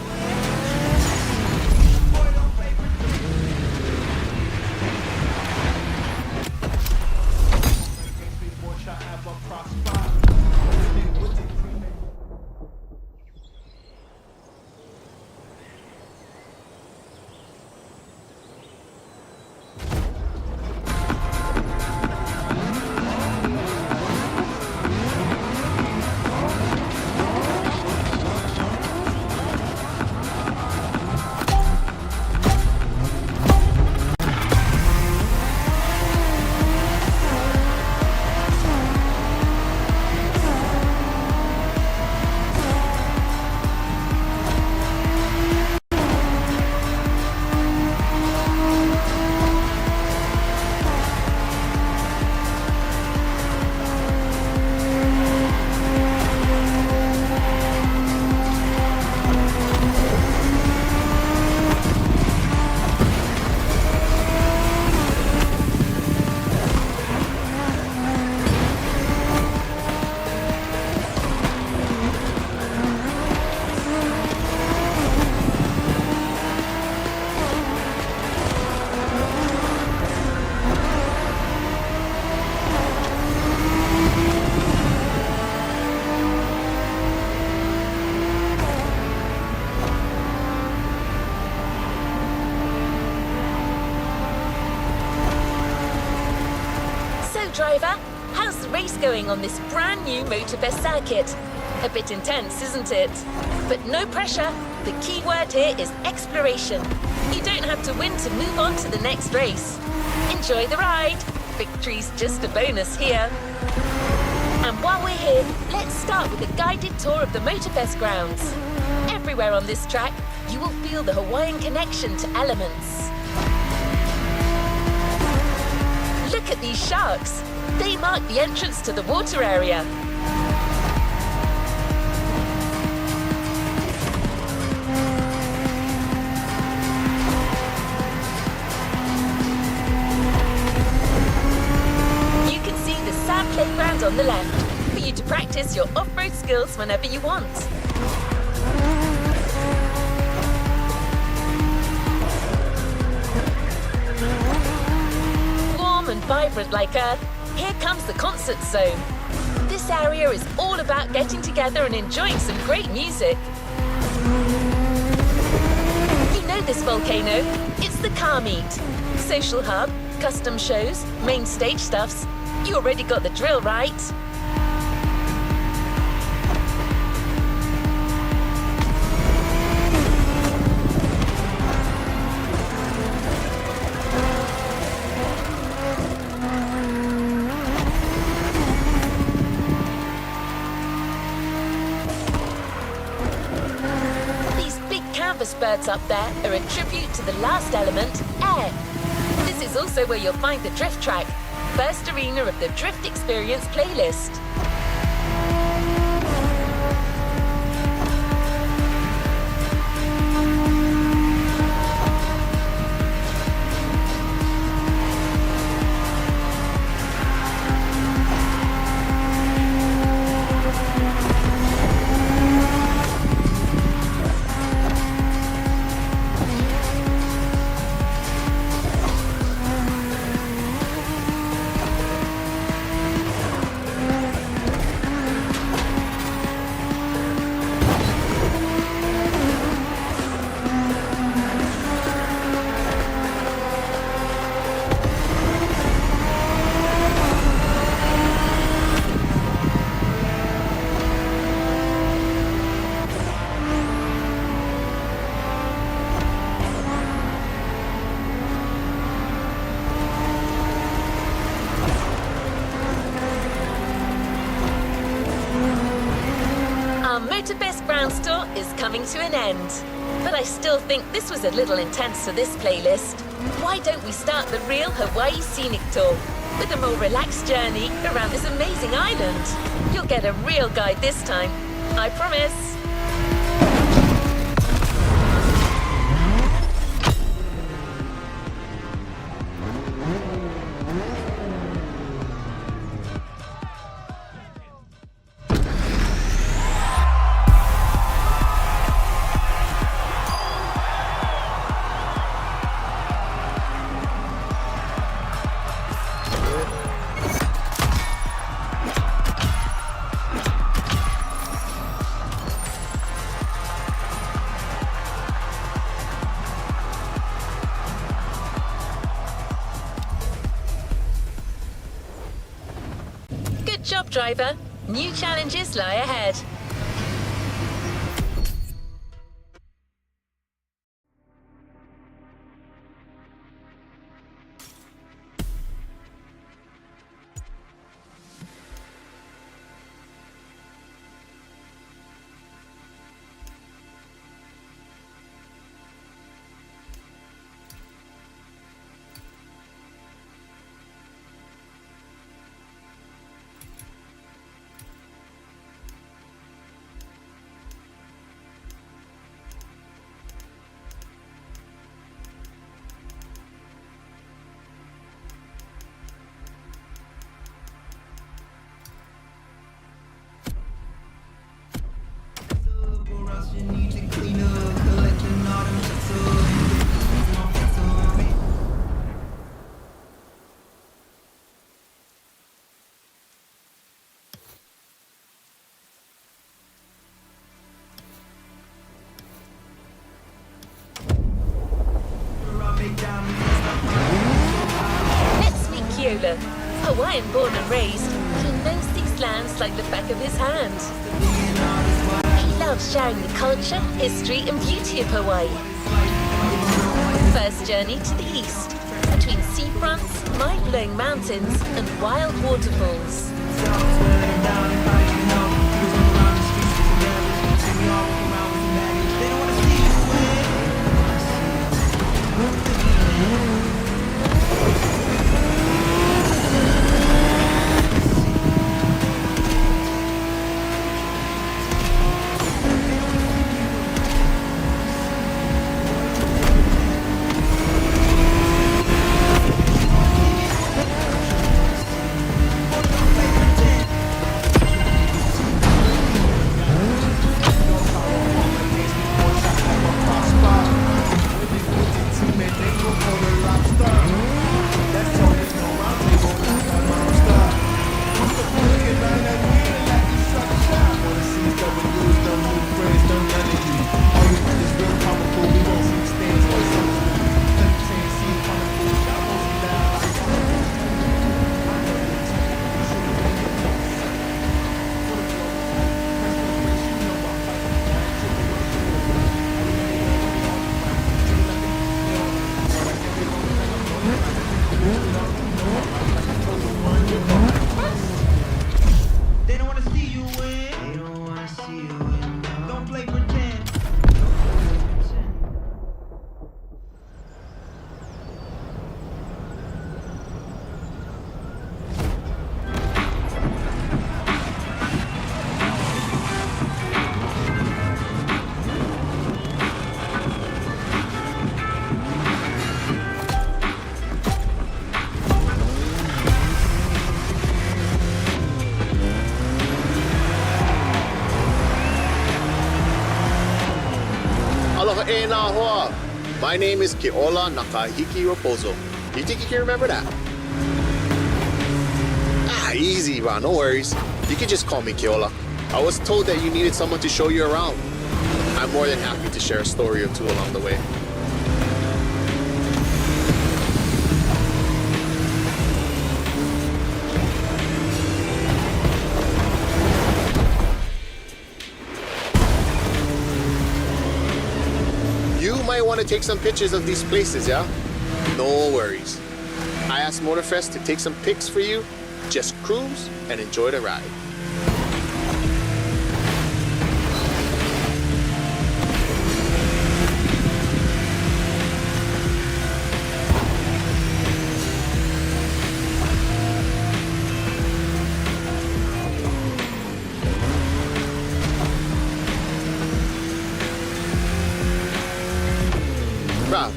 driver. How's the race going on this brand new Motorfest circuit? A bit intense, isn't it? But no pressure. The key word here is exploration. You don't have to win to move on to the next race. Enjoy the ride. Victory's just a bonus here. And while we're here, let's start with a guided tour of the Motorfest grounds. Everywhere on this track, you will feel the Hawaiian connection to elements. Look at these sharks. They mark the entrance to the water area. You can see the sand playground on the left for you to practice your off-road skills whenever you want. Warm and vibrant like Earth, here comes the concert zone. This area is all about getting together and enjoying some great music. You know this volcano, it's the car meet. Social hub, custom shows, main stage stuffs. You already got the drill, right? Birds up there are a tribute to the last element, air. This is also where you'll find the drift track, first arena of the Drift Experience playlist. Motorbest Grounds Tour is coming to an end. But I still think this was a little intense for this playlist. Why don't we start the real Hawaii Scenic Tour with a more relaxed journey around this amazing island? You'll get a real guide this time, I promise. Good job, driver. New challenges lie ahead. Let's meet Keola, a Hawaiian born and raised, he knows these lands like the back of his hand. He loves sharing the culture, history, and beauty of Hawaii. First journey to the east, between seafronts, mind-blowing mountains, and wild waterfalls. My name is Keola Nakahiki Raposo. You think you can remember that? Easy, Ron, no worries. You can just call me Keola. I was told that you needed someone to show you around. I'm more than happy to share a story or two along the way. I want to take some pictures of these places, yeah? No worries. I asked Motorfest to take some pics for you. Just cruise and enjoy the ride.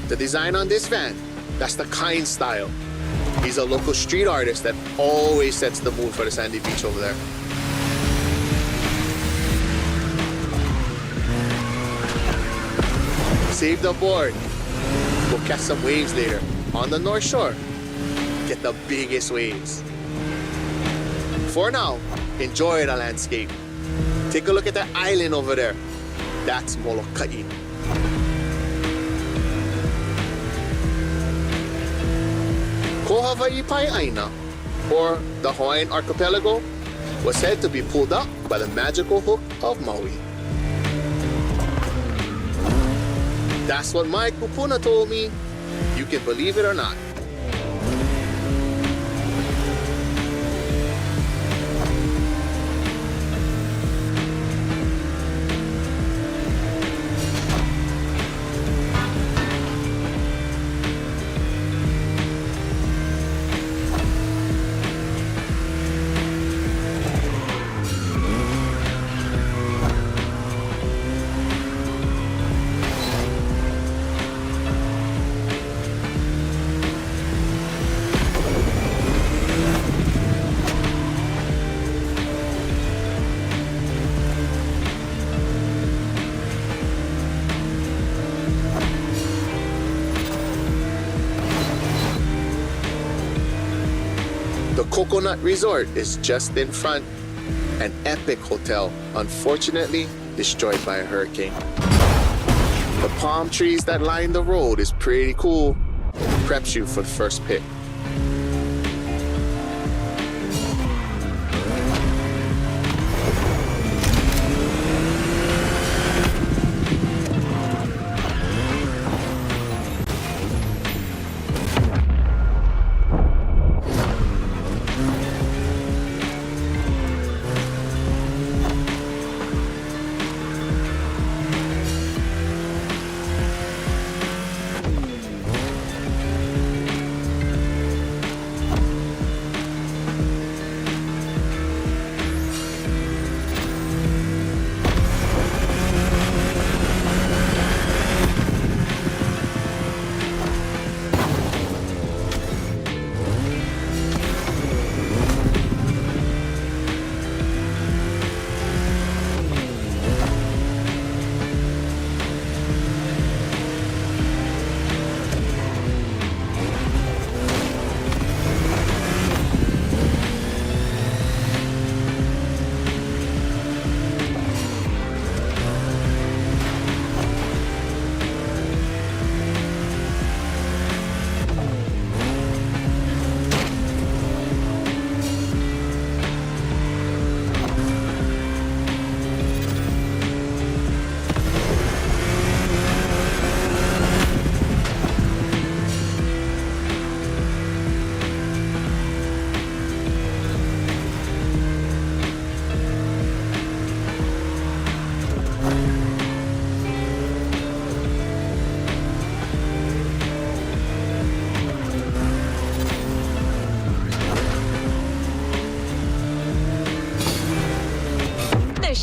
The design on this van, that's the Kind style. He's a local street artist that always sets the mood for the sandy beach over there. Save the board. We'll catch some waves later on the North Shore. Get the biggest waves. For now, enjoy the landscape. Take a look at that island over there. That's Molokai. Ko Hawaii Pai'aina, or the Hawaiian archipelago, was said to be pulled up by the magical hook of Maui. That's what my kupuna told me. You can believe it or not. The Coconut Resort is just in front. An epic hotel, unfortunately destroyed by a hurricane. The palm trees that line the road is pretty cool. Preps you for the first pit.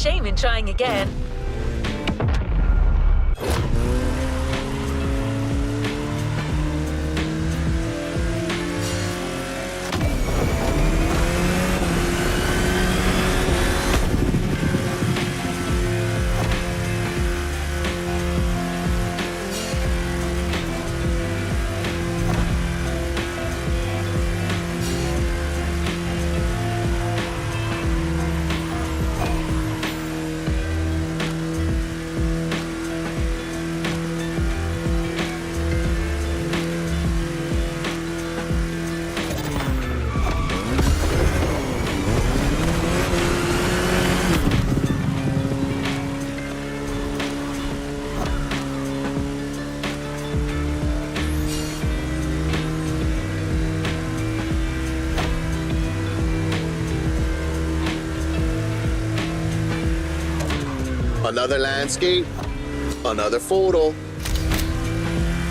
shame in trying again. Another landscape, another photo.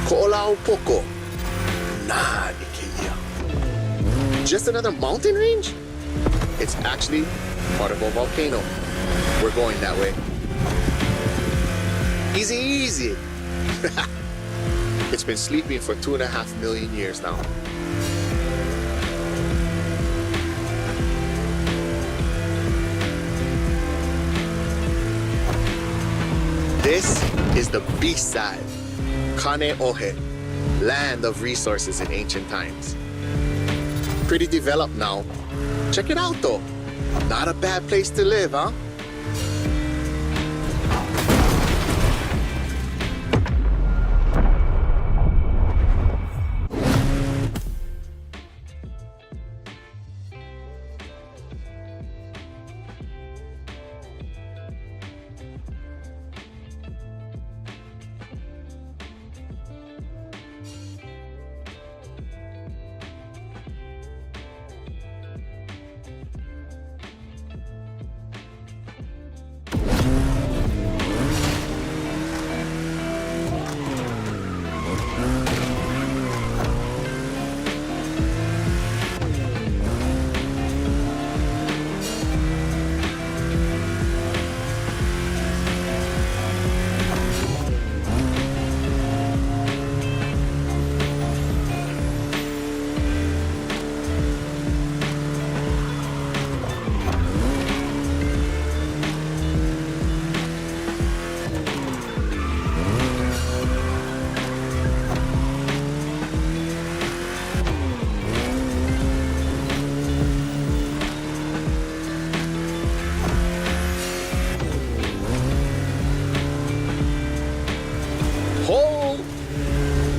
Ko'olau poko. Nah, Ikeia. Just another mountain range? It's actually part of a volcano. We're going that way. Easy, easy. It's been sleeping for 2.5 million years now. This is the beast side, Kane Ohe, land of resources in ancient times. Pretty developed now. Check it out though. Not a bad place to live, huh?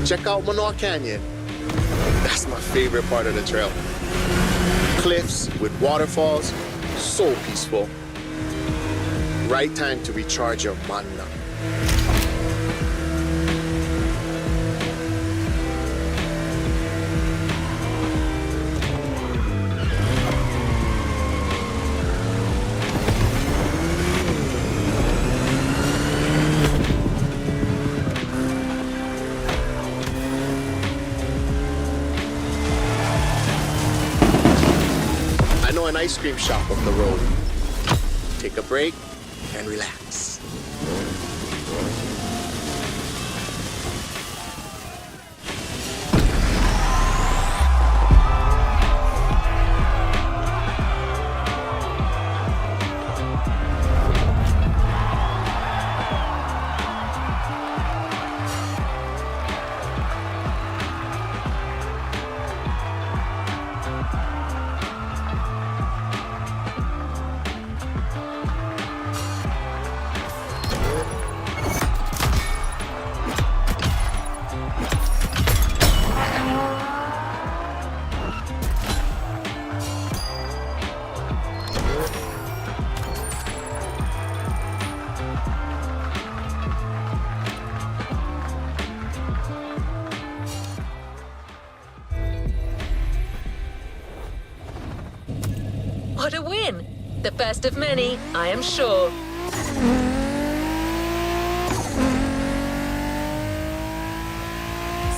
Check out Manoa Canyon. That's my favorite part of the trail. Cliffs with waterfalls, so peaceful. Right time to recharge your mana. An ice cream shop up the road. Take a break and relax. What a win! The first of many, I am sure.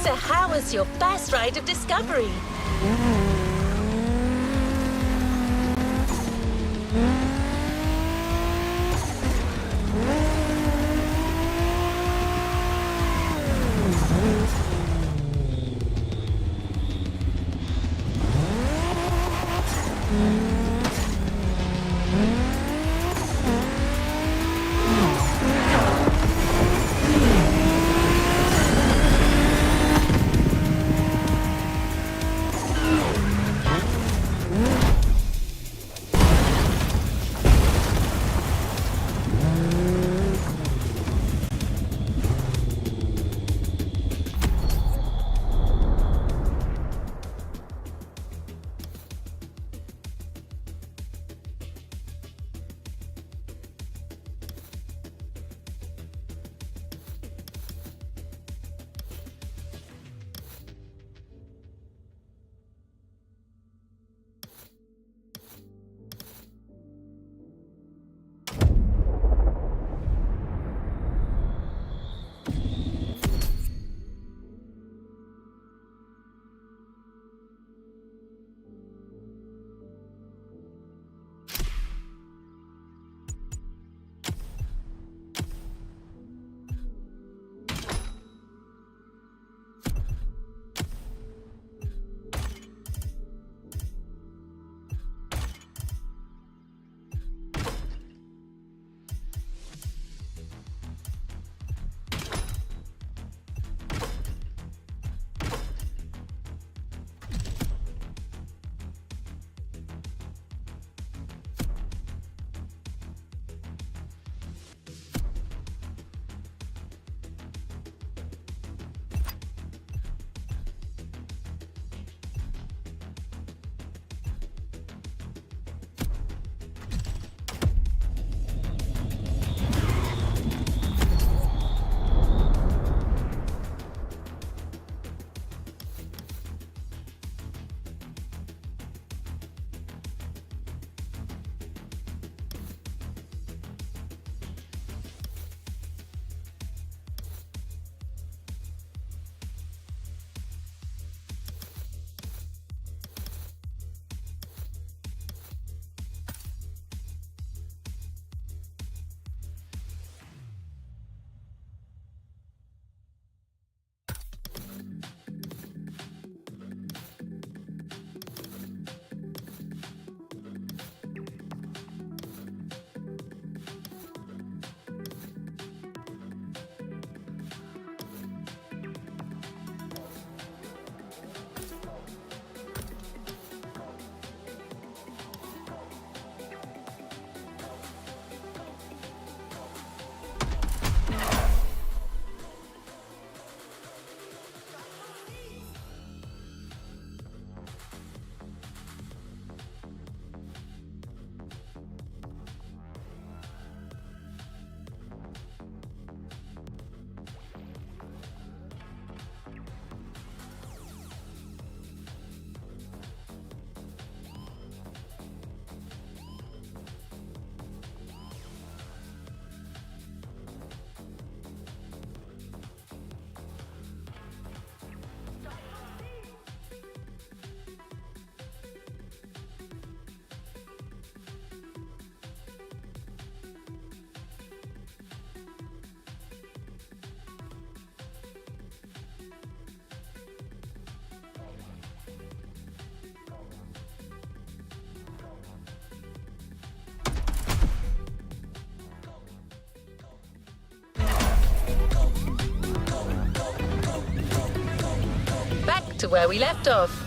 So how was your first ride of discovery? To where we left off.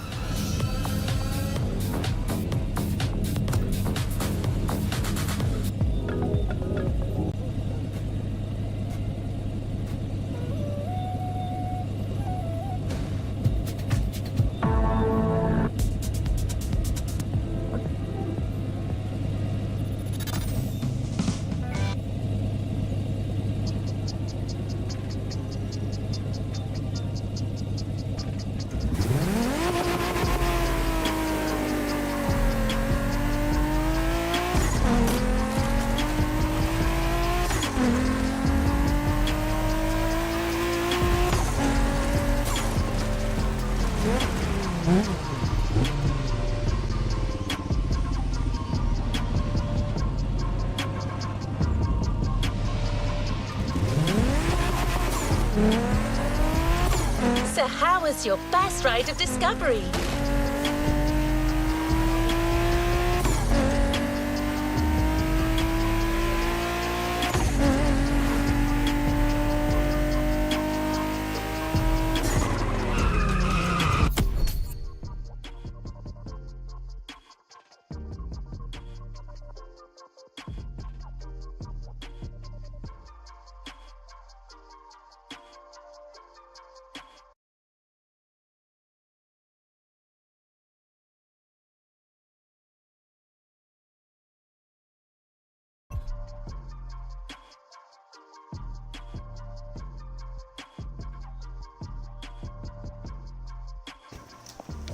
So how was your best ride of discovery?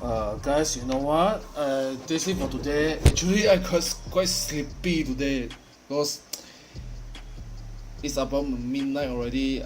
Guys, you know what? That's it for today. Actually, I got quite sleepy today because it's about midnight already.